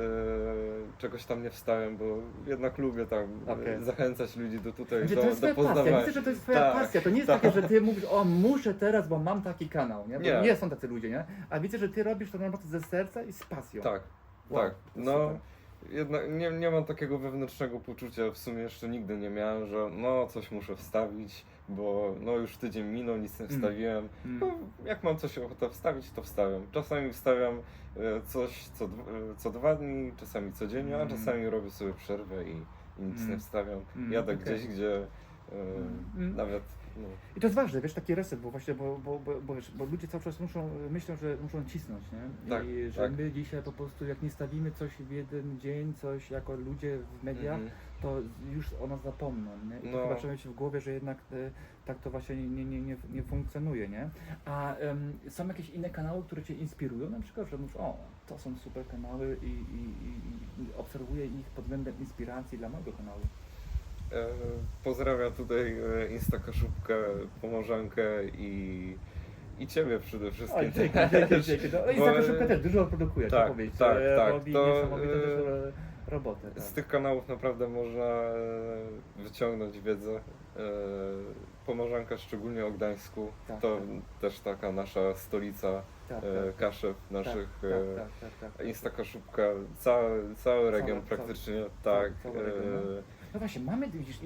[SPEAKER 2] czegoś tam nie wstałem, bo jednak lubię tam zachęcać ludzi do tutaj,
[SPEAKER 1] Znaczy, to jest
[SPEAKER 2] do
[SPEAKER 1] twoja pasja.
[SPEAKER 2] poznawania.
[SPEAKER 1] Widzę, że to jest twoja
[SPEAKER 2] Tak,
[SPEAKER 1] pasja. To nie jest
[SPEAKER 2] tak.
[SPEAKER 1] takie, że ty mówisz, o muszę teraz, bo mam taki kanał, nie? Bo
[SPEAKER 2] Nie.
[SPEAKER 1] nie są tacy ludzie, nie? A widzę, że ty robisz to naprawdę ze serca i z pasją.
[SPEAKER 2] Tak,
[SPEAKER 1] Wow,
[SPEAKER 2] tak.
[SPEAKER 1] to
[SPEAKER 2] No,
[SPEAKER 1] super.
[SPEAKER 2] jednak nie mam takiego wewnętrznego poczucia, w sumie jeszcze nigdy nie miałem, że no coś muszę wstawić, bo no już tydzień minął, nic nie wstawiłem. No, jak mam coś ochotę wstawić, to wstawiam. Czasami wstawiam coś co 2 dni, czasami codziennie, a czasami robię sobie przerwę i nic nie wstawiam. Jadę gdzieś, gdzie Nawet. No.
[SPEAKER 1] I to jest ważne, wiesz, taki reset, bo właśnie, bo ludzie cały czas myślą, że muszą cisnąć, nie?
[SPEAKER 2] Tak,
[SPEAKER 1] I że
[SPEAKER 2] tak.
[SPEAKER 1] my dzisiaj po prostu, jak nie stawimy coś w jeden dzień, coś jako ludzie w mediach, to już o nas zapomną, nie? I to chyba trzeba mieć w głowie, że jednak tak to właśnie nie funkcjonuje, nie? A są jakieś inne kanały, które Cię inspirują, na przykład, że mówisz, o, to są super kanały i obserwuję ich pod względem inspiracji dla mojego kanału.
[SPEAKER 2] Pozdrawiam tutaj Instakaszubkę, Pomorzankę i Ciebie przede wszystkim.
[SPEAKER 1] Oj, dzięki. No, Instakaszubka też dużo produkuje, trzeba powiedzieć.
[SPEAKER 2] Tak.
[SPEAKER 1] Robi niesamowite też roboty. Tak.
[SPEAKER 2] Z tych kanałów naprawdę można wyciągnąć wiedzę. Pomorzanka szczególnie o Gdańsku,
[SPEAKER 1] Tak,
[SPEAKER 2] to
[SPEAKER 1] tak.
[SPEAKER 2] też taka nasza stolica kaszew naszych.
[SPEAKER 1] Tak.
[SPEAKER 2] Instakaszubka, cały region praktycznie, tak.
[SPEAKER 1] Cały region, no właśnie, mamy, widzisz,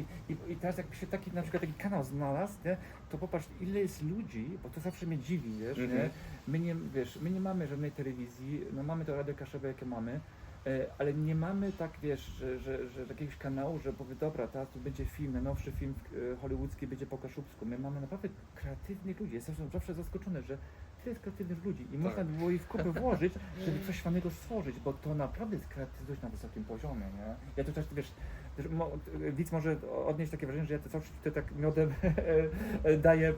[SPEAKER 1] i teraz jakby się taki, na przykład taki kanał znalazł, nie, to popatrz, ile jest ludzi, bo to zawsze mnie dziwi, wiesz, nie? My nie mamy żadnej telewizji, no mamy to radio kaszowe, jakie mamy, ale nie mamy tak, wiesz, że jakiegoś kanału, że powie, dobra, teraz tu będzie film, najnowszy film hollywoodzki będzie po kaszubsku. My mamy naprawdę kreatywnych ludzi, jestem zawsze zaskoczony, że tyle jest kreatywnych ludzi i można by było ich w kupę włożyć, żeby coś fajnego stworzyć, bo to naprawdę jest kreatywność na wysokim poziomie, nie? Ja to też, wiesz, widz może odnieść takie wrażenie, że ja to zawsze tutaj tak miodem daję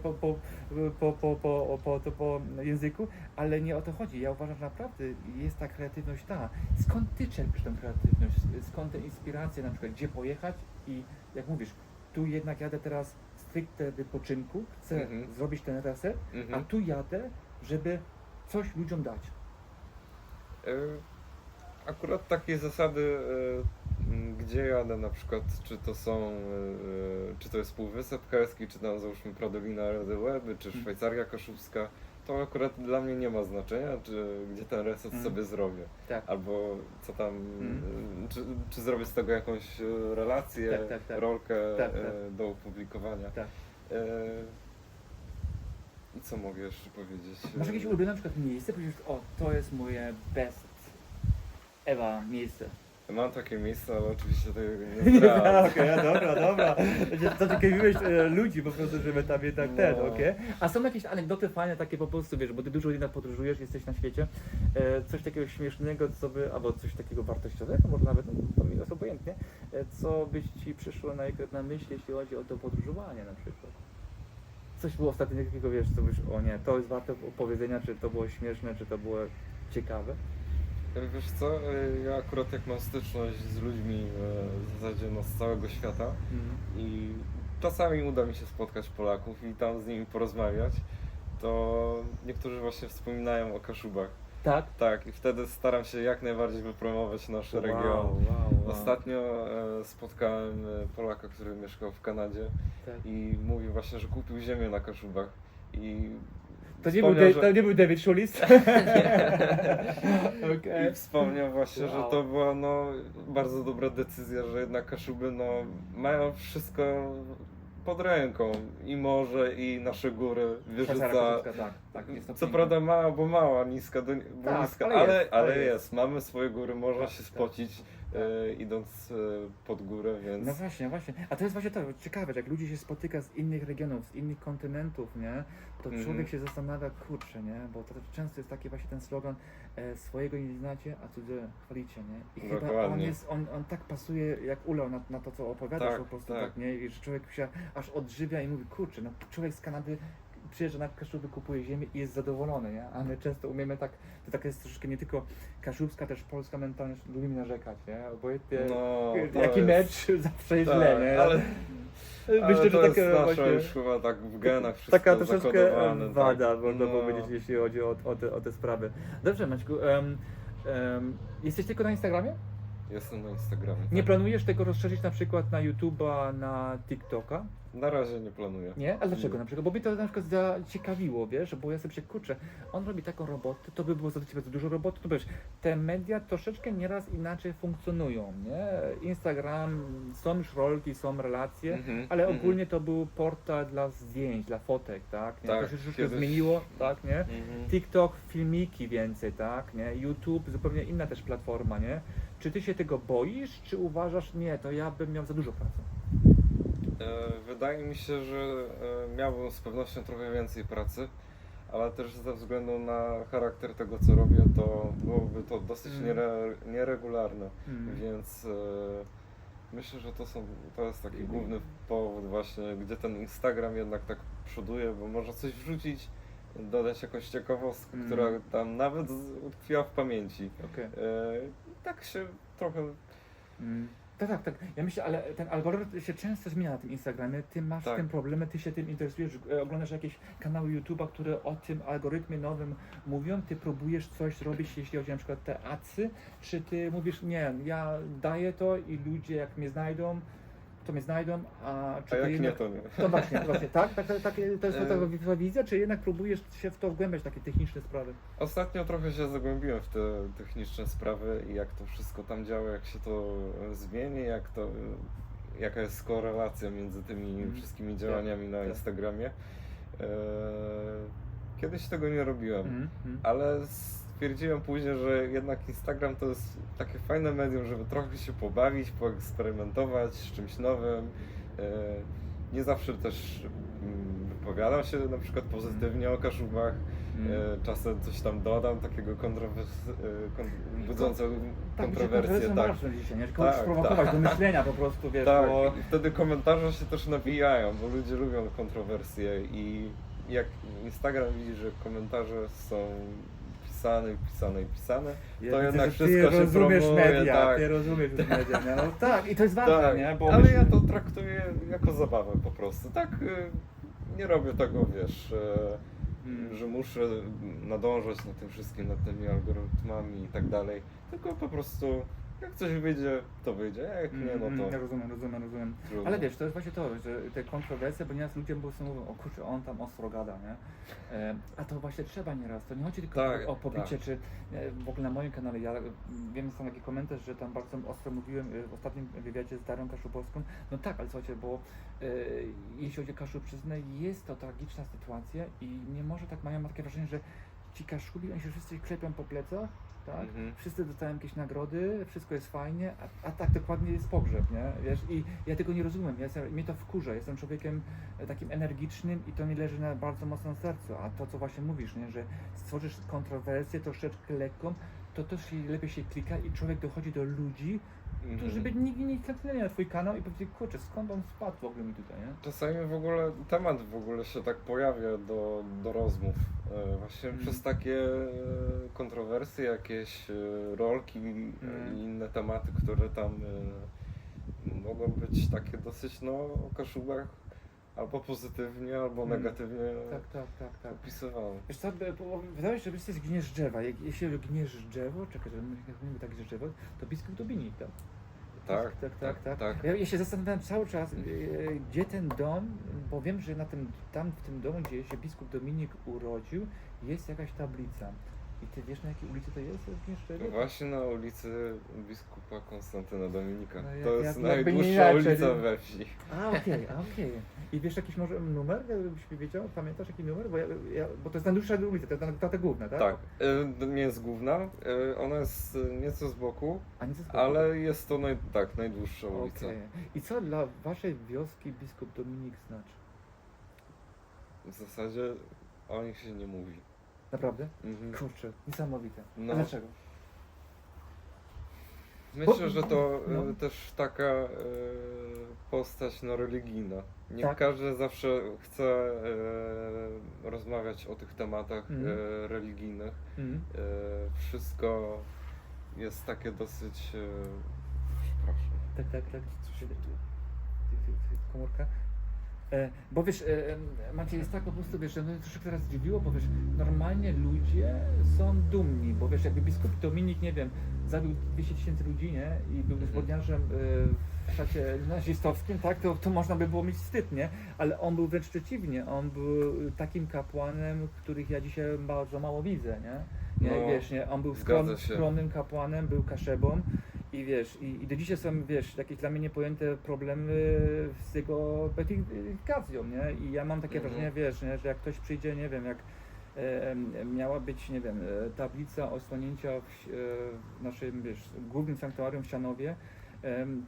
[SPEAKER 1] po języku, ale nie o to chodzi. Ja uważam, że naprawdę jest ta kreatywność Skąd ty czerpiesz tę kreatywność? Skąd te inspiracje, na przykład gdzie pojechać i jak mówisz, tu jednak jadę teraz stricte wypoczynku, chcę zrobić ten reset, a tu jadę, żeby coś ludziom dać.
[SPEAKER 2] Akurat takie zasady, gdzie jadę na przykład, czy to jest Półwysep Helski, czy tam załóżmy Pradolina Redy Łeby, czy Szwajcaria Kaszubska, to akurat dla mnie nie ma znaczenia, gdzie ten reset sobie zrobię.
[SPEAKER 1] Tak.
[SPEAKER 2] Albo co tam, czy zrobię z tego jakąś relację, rolkę do opublikowania.
[SPEAKER 1] Tak.
[SPEAKER 2] I co mogę jeszcze powiedzieć?
[SPEAKER 1] Masz jakieś ulubione na przykład miejsce? Powiesz, o, to jest moje best ever miejsce.
[SPEAKER 2] Mam takie miejsce, ale oczywiście tego nie zdradzę.
[SPEAKER 1] Okej, dobra. Zaciekawiłeś ludzi po prostu, żeby tam jednak okej. A są jakieś anegdoty fajne takie po prostu, wiesz, bo ty dużo jednak podróżujesz, jesteś na świecie, coś takiego śmiesznego, albo coś takiego wartościowego, może nawet, no, to mi jest obojętnie, co byś ci przyszło na myśl, jeśli chodzi o to podróżowanie na przykład? Coś było ostatnio takiego, wiesz, co byś, o nie, to jest warte opowiedzenia, czy to było śmieszne, czy to było ciekawe?
[SPEAKER 2] Wiesz co, ja akurat jak mam styczność z ludźmi w zasadzie no, z całego świata i czasami uda mi się spotkać Polaków i tam z nimi porozmawiać, to niektórzy właśnie wspominają o Kaszubach.
[SPEAKER 1] Tak?
[SPEAKER 2] Tak, i wtedy staram się jak najbardziej wypromować nasz region.
[SPEAKER 1] Wow.
[SPEAKER 2] Ostatnio spotkałem Polaka, który mieszkał w Kanadzie i mówił właśnie, że kupił ziemię na Kaszubach. I
[SPEAKER 1] to nie był David Schulis?
[SPEAKER 2] I wspomniał właśnie, że to była no, bardzo dobra decyzja, że jednak Kaszuby no, mają wszystko pod ręką. I morze, i nasze góry wyrzuca. Co prawda mała, niska, ale jest. Mamy swoje góry, można się spocić. Idąc pod górę, więc...
[SPEAKER 1] No właśnie. A to jest właśnie to ciekawe, że jak ludzie się spotyka z innych regionów, z innych kontynentów, nie? To człowiek się zastanawia, kurczę, nie? Bo to często jest taki właśnie ten slogan swojego nie znacie, a cudze chwalicie, nie? I chyba on tak pasuje jak ulał na to, co opowiadasz po prostu, tak, nie? I że człowiek się aż odżywia i mówi, kurczę, no człowiek z Kanady przyjeżdża na Kaszuby, kupuje ziemię i jest zadowolony, nie? A my często umiemy tak, to tak jest troszeczkę nie tylko kaszubska, też polska mentalność, lubimy narzekać, nie? Obojętnie jaki mecz zawsze jest źle, nie?
[SPEAKER 2] Ale
[SPEAKER 1] myślę, że
[SPEAKER 2] to jest nasza już chyba tak w genach wszystko
[SPEAKER 1] taka troszeczkę wada,
[SPEAKER 2] tak.
[SPEAKER 1] można powiedzieć, jeśli chodzi o te sprawy. Dobrze, Maćku, jesteś tylko na Instagramie?
[SPEAKER 2] Jestem na Instagramie.
[SPEAKER 1] Nie planujesz tego rozszerzyć na przykład na YouTube'a, na TikToka?
[SPEAKER 2] Na razie nie planuję.
[SPEAKER 1] Nie? A dlaczego na przykład? Bo mnie to na przykład zaciekawiło, wiesz, bo ja sobie się kurczę, on robi taką robotę, to by było za ciebie za dużo roboty, no wiesz, te media troszeczkę nieraz inaczej funkcjonują, nie? Instagram, są już rolki, są relacje, ale ogólnie to był portal dla zdjęć, dla fotek, tak? Nie?
[SPEAKER 2] Tak,
[SPEAKER 1] to się troszeczkę zmieniło, tak, nie? TikTok, filmiki więcej, tak, nie? YouTube, zupełnie inna też platforma, nie? Czy ty się tego boisz, czy uważasz, nie, to ja bym miał za dużo pracy?
[SPEAKER 2] wydaje mi się, że miałbym z pewnością trochę więcej pracy, ale też ze względu na charakter tego, co robię, to byłoby to dosyć nieregularne, więc myślę, że to jest taki główny powód właśnie, gdzie ten Instagram jednak tak przoduje, bo można coś wrzucić, dodać jakąś ciekawostkę, która tam nawet utkwiła w pamięci.
[SPEAKER 1] Okej.
[SPEAKER 2] Tak się trochę...
[SPEAKER 1] Tak. Ja myślę, ale ten algorytm się często zmienia na tym Instagramie. Ty masz z tym problemy, ty się tym interesujesz, oglądasz jakieś kanały YouTube'a, które o tym algorytmie nowym mówią, ty próbujesz coś zrobić, jeśli chodzi na przykład te adsy, czy ty mówisz, nie, ja daję to i ludzie jak mnie znajdą, to mnie znajdą, czy
[SPEAKER 2] A jak
[SPEAKER 1] jednak...
[SPEAKER 2] nie, to nie.
[SPEAKER 1] To właśnie, tak? To jest ta wizja, czy jednak próbujesz się w to wgłębiać, takie techniczne sprawy?
[SPEAKER 2] Ostatnio trochę się zagłębiłem w te techniczne sprawy i jak to wszystko tam działa, jak się to zmieni, jaka jest korelacja między tymi wszystkimi działaniami na Instagramie. Kiedyś tego nie robiłem, ale stwierdziłem później, że jednak Instagram to jest takie fajne medium, żeby trochę się pobawić, poeksperymentować z czymś nowym. Nie zawsze też wypowiadam się na przykład pozytywnie o Kaszubach. Czasem coś tam dodam takiego budzącego kontrowersję.
[SPEAKER 1] Tak, dzisiaj, nie? Kogoś sprowokować do myślenia po prostu, wiesz,
[SPEAKER 2] tak,
[SPEAKER 1] bo...
[SPEAKER 2] i wtedy komentarze się też nawijają, bo ludzie lubią kontrowersje i jak Instagram widzi, że komentarze są pisane,
[SPEAKER 1] Ja
[SPEAKER 2] to
[SPEAKER 1] widzę,
[SPEAKER 2] jednak
[SPEAKER 1] że
[SPEAKER 2] wszystko
[SPEAKER 1] ty
[SPEAKER 2] się
[SPEAKER 1] rozumiesz
[SPEAKER 2] promuje,
[SPEAKER 1] media,
[SPEAKER 2] tak.
[SPEAKER 1] ty rozumiesz już media, nie? No tak, i to jest ważne,
[SPEAKER 2] Tak,
[SPEAKER 1] nie? Bo
[SPEAKER 2] ale ja to traktuję jako zabawę po prostu, tak, nie robię tego, wiesz, że muszę nadążać nad tym wszystkim, nad tymi algorytmami i tak dalej, tylko po prostu jak coś wyjdzie, to wyjdzie, a jak nie, no to...
[SPEAKER 1] Ja rozumiem.
[SPEAKER 2] Trudno.
[SPEAKER 1] Ale wiesz, to jest właśnie to, że te kontrowersje, bo nieraz ludzie po prostu mówią, o kurczę, on tam ostro gada, nie? A to właśnie trzeba nieraz, to nie chodzi tylko o pobicie, czy w ogóle na moim kanale, ja wiem, są taki komentarz, że tam bardzo ostro mówiłem w ostatnim wywiadzie z Darią Kaszubowską, no tak, ale słuchajcie, bo jeśli chodzi o Kaszubczyznę, jest to tragiczna sytuacja i nie może tak, mam takie wrażenie, że ci Kaszubi, oni się wszyscy klepią po plecach, tak? Wszyscy dostają jakieś nagrody, wszystko jest fajnie, a tak dokładnie jest pogrzeb, nie? Wiesz, i ja tego nie rozumiem, mnie to wkurza, jestem człowiekiem takim energicznym i to mi leży bardzo mocno na sercu, a to co właśnie mówisz, nie? Że stworzysz kontrowersję troszeczkę lekką, to też lepiej się klika i człowiek dochodzi do ludzi, którzy by nigdy nie kliknęli na twój kanał i powiedzieli, kurczę, skąd on spadł w ogóle mi tutaj, nie?
[SPEAKER 2] Czasami w ogóle temat w ogóle się tak pojawia do rozmów. Właśnie przez takie kontrowersje, jakieś rolki i inne tematy, które tam mogą być takie dosyć o Kaszubach albo pozytywnie, albo negatywnie
[SPEAKER 1] Tak.
[SPEAKER 2] opisywane.
[SPEAKER 1] Wiesz co, wydaje się, że jesteś gniesz drzewa. Jeśli gniesz drzewo, czekaj, że mówimy tak, że drzewo, to biskup Dominik tam.
[SPEAKER 2] Tak.
[SPEAKER 1] Ja się zastanawiałem cały czas, gdzie ten dom, bo wiem, że tam w tym domu, gdzie się biskup Dominik urodził, jest jakaś tablica. I ty wiesz, na jakiej ulicy to jest?
[SPEAKER 2] Właśnie na ulicy biskupa Konstantyna Dominika.
[SPEAKER 1] No
[SPEAKER 2] to jest
[SPEAKER 1] jakby nie
[SPEAKER 2] najdłuższa
[SPEAKER 1] inaczej.
[SPEAKER 2] ulica we wsi.
[SPEAKER 1] Okej. I wiesz jakiś może numer, jakbyś mi wiedział? Pamiętasz jaki numer? Bo to jest najdłuższa ulica, to jest ta główna, tak?
[SPEAKER 2] Tak, nie jest główna, ona jest nieco z boku,
[SPEAKER 1] A nie ze
[SPEAKER 2] ale jest to najdłuższa ulica.
[SPEAKER 1] I co dla waszej wioski biskup Dominik znaczy?
[SPEAKER 2] W zasadzie o nich się nie mówi.
[SPEAKER 1] Naprawdę? Kurczę, niesamowite.
[SPEAKER 2] No.
[SPEAKER 1] A dlaczego?
[SPEAKER 2] Myślę, że to też taka postać religijna. Nie każdy zawsze chce rozmawiać o tych tematach religijnych. Wszystko jest takie dosyć... Przepraszam.
[SPEAKER 1] Tak. Co się komórka? Bo wiesz, Maciej, jest tak po prostu, wiesz, że mnie troszkę teraz zdziwiło, bo wiesz, normalnie ludzie są dumni, bo wiesz, jakby biskup Dominik, nie wiem, zabił 200 000 ludzi, nie, i był zbrodniarzem w szacie nazistowskim, tak, to można by było mieć wstyd, nie, ale on był wręcz przeciwnie, on był takim kapłanem, których ja dzisiaj bardzo mało widzę, nie, wiesz, nie, on był skromnym kapłanem, był kaszebą. I wiesz, i do dzisiaj są, wiesz, jakieś dla mnie niepojęte problemy z jego beatyfikacją, nie? I ja mam takie wrażenie, wiesz, nie, że jak ktoś przyjdzie, nie wiem, jak miała być, nie wiem, tablica osłonięcia w naszym, wiesz, głównym sanktuarium w Sianowie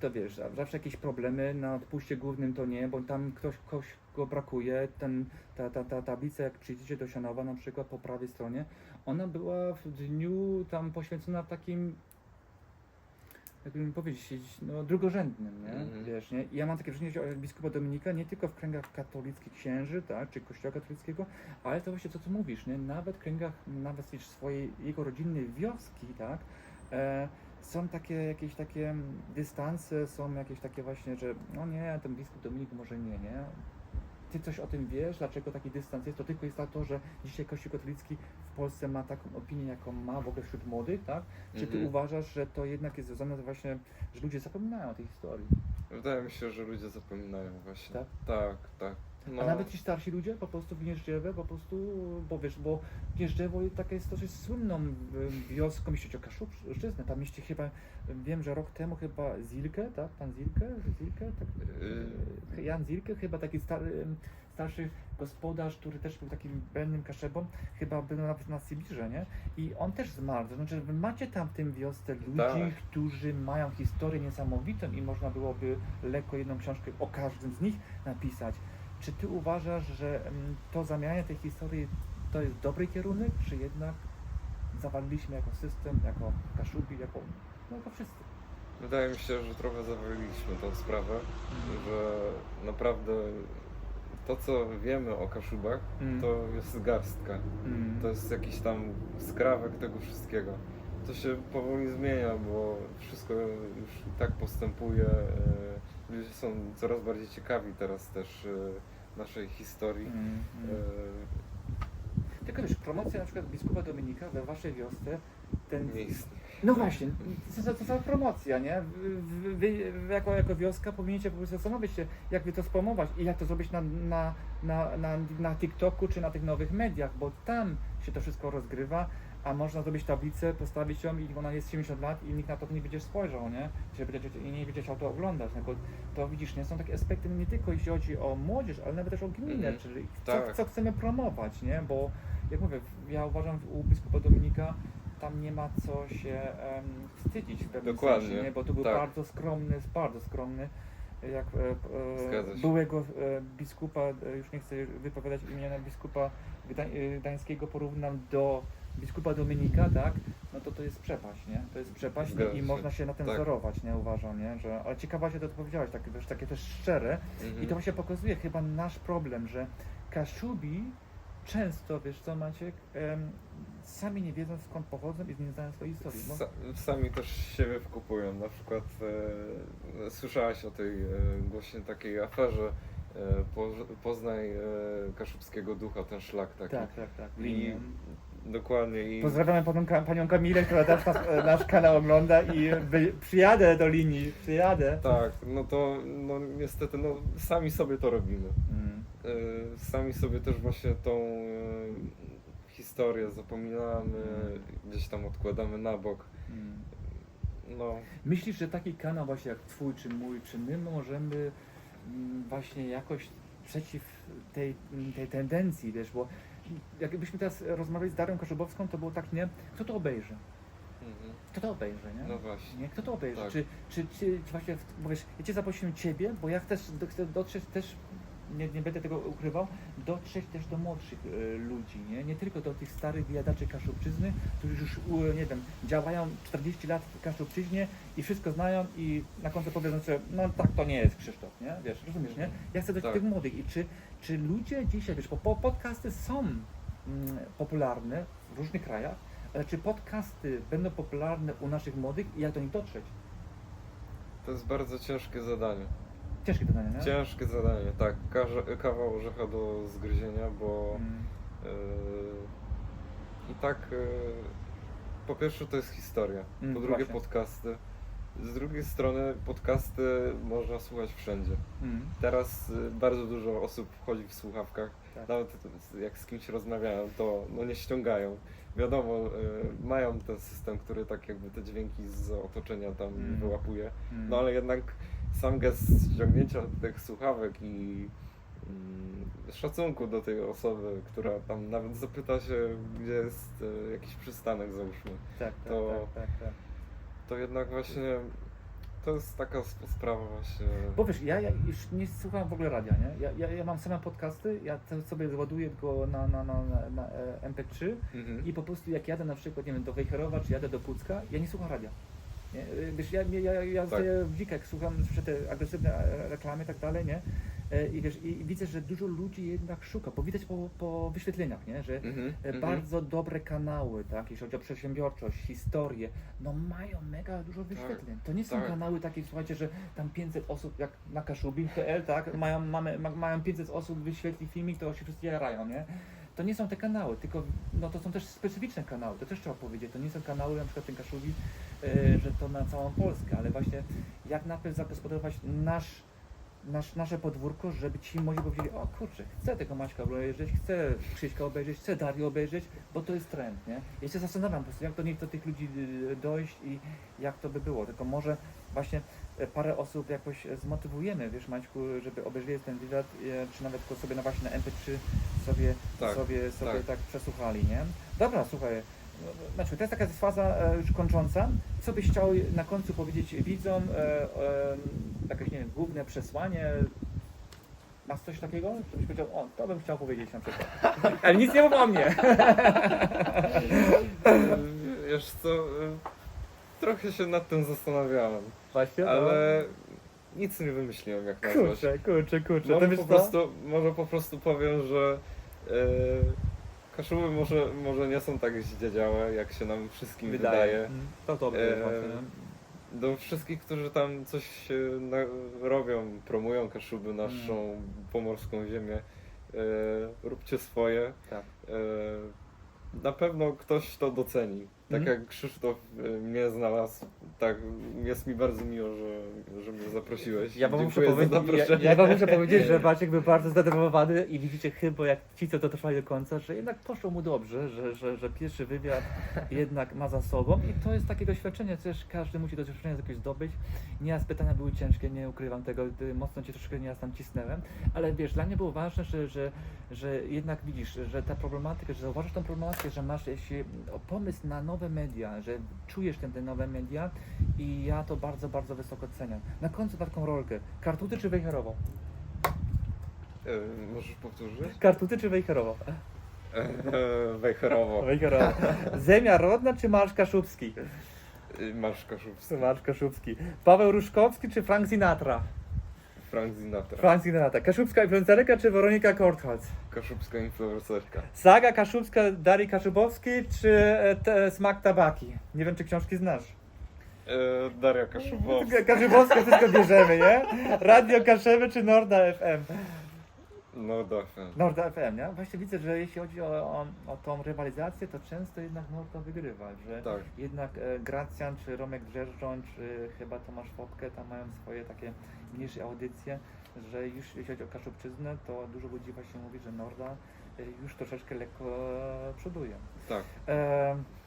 [SPEAKER 1] to wiesz, zawsze jakieś problemy, na odpuście głównym to nie, bo tam ktoś go brakuje, ta tablica, jak przyjdziecie do Sianowa na przykład po prawej stronie, ona była w dniu tam poświęcona w takim, jakby powiedzieć, no, drugorzędnym, nie? Wiesz, nie? I ja mam takie wrażenie, że biskupa Dominika nie tylko w kręgach katolickich księży, tak, czy kościoła katolickiego, ale to właśnie to, co mówisz, nie? Nawet w kręgach, nawet wiesz, swojej, jego rodzinnej wioski, tak, są takie jakieś takie dystanse, są jakieś takie właśnie, że no nie, ten biskup Dominik może nie? Ty coś o tym wiesz, dlaczego taki dystans jest? To tylko jest to, że dzisiaj Kościół katolicki w Polsce ma taką opinię, jaką ma w ogóle wśród młodych, tak? Czy ty uważasz, że to jednak jest związane właśnie, że ludzie zapominają o tej historii?
[SPEAKER 2] Wydaje mi się, że ludzie zapominają właśnie.
[SPEAKER 1] Tak?
[SPEAKER 2] Tak. No,
[SPEAKER 1] A nawet ci starsi ludzie po prostu w Gnieżdżewie, po prostu, bo wiesz, bo Gnieżdżewo taka jest dosyć słynną wioską, jeśli chodzi o Kaszubszczyznę. Tam mieści chyba, wiem, że rok temu chyba Zilke, tak? Pan Zilke? Tak? Jan Zilke, chyba taki starszy gospodarz, który też był takim będnym kaszebą, chyba był nawet na Sybirze, nie? I on też zmarł. To znaczy, wy macie tam w tym wiosce ludzi,
[SPEAKER 2] Tak.
[SPEAKER 1] którzy mają historię niesamowitą i można byłoby lekko jedną książkę o każdym z nich napisać. Czy ty uważasz, że to zamianie tej historii to jest dobry kierunek, czy jednak zawaliliśmy jako system, jako Kaszubi, jako wszyscy?
[SPEAKER 2] wydaje mi się, że trochę zawaliliśmy tą sprawę, że naprawdę to, co wiemy o Kaszubach, to jest garstka. To jest jakiś tam skrawek tego wszystkiego. To się powoli zmienia, bo wszystko już i tak postępuje. Ludzie są coraz bardziej ciekawi teraz też naszej historii.
[SPEAKER 1] Tylko wiesz, promocja na przykład biskupa Dominika we waszej wiosce,
[SPEAKER 2] Nie istnieje.
[SPEAKER 1] no właśnie, to za promocja, nie? Wy jako wioska powinniście po prostu zastanowić się, jak wy to spromować i jak to zrobić na TikToku czy na tych nowych mediach, bo tam się to wszystko rozgrywa, a można zrobić tablicę, postawić ją i ona jest 70 lat i nikt na to nie będzie spojrzał, nie? I nie będzie chciał to oglądać, no bo to widzisz, nie? Są takie aspekty nie tylko jeśli chodzi o młodzież, ale nawet też o gminę, czyli co chcemy promować, nie? Bo jak mówię, ja uważam u biskupa Dominika tam nie ma co się wstydzić w pewnym sensie, nie? Bo to był bardzo skromny, jak byłego biskupa, już nie chcę wypowiadać imienia biskupa gdańskiego, porównam do biskupa Dominika, tak? No to jest przepaść, nie? To jest przepaść i można się na tym wzorować, nie? Uważam, nie? Ale ciekawa się to powiedziałeś, takie też szczere i to właśnie pokazuje chyba nasz problem, że Kaszubi często, wiesz co Maciek, sami nie wiedzą skąd pochodzą i nie znają swojej historii.
[SPEAKER 2] Sami też siebie wkupują. Na przykład słyszałaś o tej głośnej takiej aferze Poznaj Kaszubskiego Ducha, ten szlak taki.
[SPEAKER 1] Tak.
[SPEAKER 2] I dokładnie.
[SPEAKER 1] Pozdrawiamy panią Kamilę, która też nasz kanał ogląda i przyjadę do linii,
[SPEAKER 2] Tak, no to niestety sami sobie to robimy. Sami sobie też właśnie tą historię zapominamy, gdzieś tam odkładamy na bok. No.
[SPEAKER 1] Myślisz, że taki kanał właśnie jak twój czy mój, czy my możemy właśnie jakoś przeciw tej tendencji, wiesz, bo jakbyśmy teraz rozmawiali z Darią Kaszubowską, to było tak, nie? Kto to obejrzy? Kto to obejrzy, nie?
[SPEAKER 2] No właśnie.
[SPEAKER 1] Nie? Kto to obejrzy?
[SPEAKER 2] Tak.
[SPEAKER 1] Czy właśnie, bo wiesz, ja Cię zaprosiłem Ciebie, bo ja chcę dotrzeć też, nie będę tego ukrywał, dotrzeć też do młodszych ludzi, nie tylko do tych starych wyjadaczy Kaszubczyzny, którzy już, nie wiem, działają 40 lat w Kaszubczyźnie i wszystko znają i na końcu powiedzą, że no tak to nie jest Krzysztof, nie? Wiesz, rozumiesz, nie? Ja chcę do tych młodych i czy ludzie dzisiaj, wiesz, bo podcasty są popularne w różnych krajach, ale czy podcasty będą popularne u naszych młodych i jak do nich dotrzeć?
[SPEAKER 2] To jest bardzo ciężkie zadanie.
[SPEAKER 1] Ciężkie zadanie, nie?
[SPEAKER 2] Ciężkie zadanie, tak. Kawał orzecha do zgryzienia, bo i tak po pierwsze to jest historia, po drugie
[SPEAKER 1] właśnie.
[SPEAKER 2] podcasty. Z drugiej strony podcasty można słuchać wszędzie. Teraz bardzo dużo osób wchodzi w słuchawkach, nawet jak z kimś rozmawiają, to nie ściągają. Wiadomo, mają ten system, który tak jakby te dźwięki z otoczenia tam wyłapuje, no ale jednak sam gest ściągnięcia tych słuchawek i szacunku do tej osoby, która tam nawet zapyta się, gdzie jest jakiś przystanek, załóżmy.
[SPEAKER 1] Tak.
[SPEAKER 2] To jednak właśnie To jest taka sprawa właśnie.
[SPEAKER 1] Bo wiesz, ja już nie słucham w ogóle radia, nie? Ja mam same podcasty, ja to sobie załaduję go na MP3 i po prostu jak jadę na przykład, nie wiem, do Wejherowa, czy jadę do Pucka, ja nie słucham radia. Nie? Wiesz, ja stoję w dzikach, słucham, słyszę te agresywne reklamy i tak dalej, nie? I wiesz, i widzę, że dużo ludzi jednak szuka, bo widać po wyświetleniach, nie? Że bardzo dobre kanały, tak? Jeśli chodzi o przedsiębiorczość, historię, no mają mega dużo wyświetleń. To nie są kanały takie, słuchajcie, że tam 500 osób, jak na Kaszubin.pl, tak? Mają 500 osób wyświetli filmik, to się wszyscy jarają, nie? To nie są te kanały, tylko no to są też specyficzne kanały, to też trzeba powiedzieć. To nie są kanały, na przykład ten Kaszubin, że to na całą Polskę, ale właśnie jak najpierw zagospodarować nasze podwórko, żeby ci młodzi powiedzieli, o kurczę, chcę tego Maćka obejrzeć, chcę Krzyśka obejrzeć, chcę Darię obejrzeć, bo to jest trend, nie? Ja się zastanawiam po prostu, jak do tych ludzi dojść i jak to by było, tylko może właśnie parę osób jakoś zmotywujemy, wiesz Maćku, żeby obejrzeli ten wywiad, czy nawet go sobie właśnie na MP3 sobie tak przesłuchali, nie? Dobra, słuchaj, Maćku, to jest taka faza już kończąca. Co byś chciał na końcu powiedzieć widzom, jakieś, nie wiem, główne przesłanie? Masz coś takiego? Co byś powiedział, o, to bym chciał powiedzieć na przykład. Ale nic nie mów o mnie.
[SPEAKER 2] Wiesz co, trochę się nad tym zastanawiałem,
[SPEAKER 1] Właśnie,
[SPEAKER 2] ale nic nie wymyśliłem jak nazwać.
[SPEAKER 1] Kurczę.
[SPEAKER 2] Może po prostu powiem, że Kaszuby może nie są tak zdziedziałe, jak się nam wszystkim wydaje.
[SPEAKER 1] To dobrze właśnie.
[SPEAKER 2] Do wszystkich, którzy tam coś robią, promują Kaszuby, naszą pomorską ziemię, róbcie swoje.
[SPEAKER 1] Tak.
[SPEAKER 2] Na pewno ktoś to doceni. Tak jak Krzysztof mnie znalazł, tak jest mi bardzo miło, że mnie zaprosiłeś.
[SPEAKER 1] Ja wam
[SPEAKER 2] Dziękuję za zaproszenie.
[SPEAKER 1] ja wam muszę powiedzieć, że Maciek był bardzo zdenerwowany i widzicie chyba jak ci, co to trwali do końca, że jednak poszło mu dobrze, że pierwszy wywiad jednak ma za sobą i to jest takie doświadczenie, też każdy musi to doświadczenie jakoś zdobyć. Nieraz pytania były ciężkie, nie ukrywam tego, mocno cię troszkę nieraz tam cisnąłem, ale wiesz, dla mnie było ważne, że jednak widzisz, że ta problematyka, że zauważysz tą problematykę, że masz pomysł na nowe media, że czujesz te nowe media i ja to bardzo, bardzo wysoko cenię. Na końcu taką rolkę. Kartuty czy Wejherowo?
[SPEAKER 2] Możesz powtórzyć?
[SPEAKER 1] Kartuty czy Wejherowo?
[SPEAKER 2] Wejherowo.
[SPEAKER 1] Wejherowo. Zemia Rodna czy Marsz Kaszubski?
[SPEAKER 2] Marsz Kaszubski.
[SPEAKER 1] Marsz Kaszubski. Paweł Różkowski czy Frank Sinatra?
[SPEAKER 2] Frank Sinatra.
[SPEAKER 1] Frank Sinatra. Kaszubska influencerka czy Weronika Kortholz?
[SPEAKER 2] Kaszubska influencerka.
[SPEAKER 1] Saga kaszubska Darii Kaszubowskiej czy Smak tabaki? Nie wiem, czy książki znasz.
[SPEAKER 2] Daria Kaszubowska.
[SPEAKER 1] Kaszubowska wszystko bierzemy, nie? Radio Kaszewy czy Norda FM? Norda FM, nie? Właśnie widzę, że jeśli chodzi o tą rywalizację, to często jednak Norda wygrywa, że jednak Gracjan, czy Romek Drzeżdżoń, czy chyba Tomasz Fotkę, tam mają swoje takie mniejsze audycje, że już jeśli chodzi o Kaszubczyznę, to dużo ludzi właśnie mówi, że Norda już troszeczkę lekko przoduje.
[SPEAKER 2] Tak.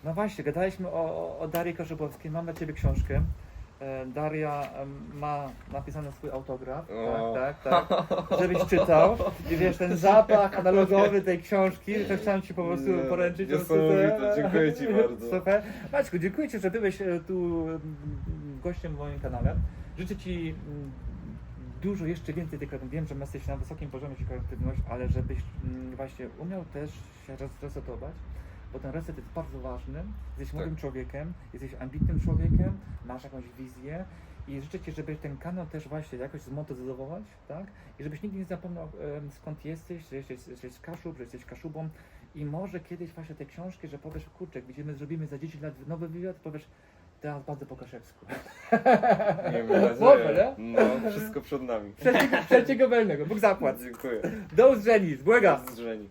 [SPEAKER 1] No właśnie, gadaliśmy o Darii Kaszubowskiej, mam dla Ciebie książkę. Daria ma napisany swój autograf, tak, żebyś czytał. I wiesz, ten zapach analogowy tej książki, to chciałem Ci po prostu poręczyć.
[SPEAKER 2] Niesamowite, dziękuję Ci bardzo.
[SPEAKER 1] Super. Maćku, dziękuję Ci, że byłeś tu gościem w moim kanale. Życzę Ci dużo, jeszcze więcej tych kreatywności. Wiem, że jesteś na wysokim poziomie kreatywności, ale żebyś właśnie umiał też się resetować. Bo ten reset jest bardzo ważny, jesteś młodym człowiekiem, jesteś ambitnym człowiekiem, masz jakąś wizję i życzę Ci, żebyś ten kanał też właśnie jakoś zmonetyzować, tak? I żebyś nigdy nie zapomniał skąd jesteś, że jesteś z Kaszub, że jesteś Kaszubą i może kiedyś właśnie te książki, że powiesz, kurczę, zrobimy za 10 lat nowy wywiad, powiesz, teraz bardzo po kaszewsku.
[SPEAKER 2] Miejmy nadzieję.
[SPEAKER 1] Może, nie?
[SPEAKER 2] No, wszystko przed nami.
[SPEAKER 1] Trzeciego wolnego, Bóg zapłać.
[SPEAKER 2] Dziękuję.
[SPEAKER 1] Do usłyszenia, błagam.
[SPEAKER 2] Do usłyszenia.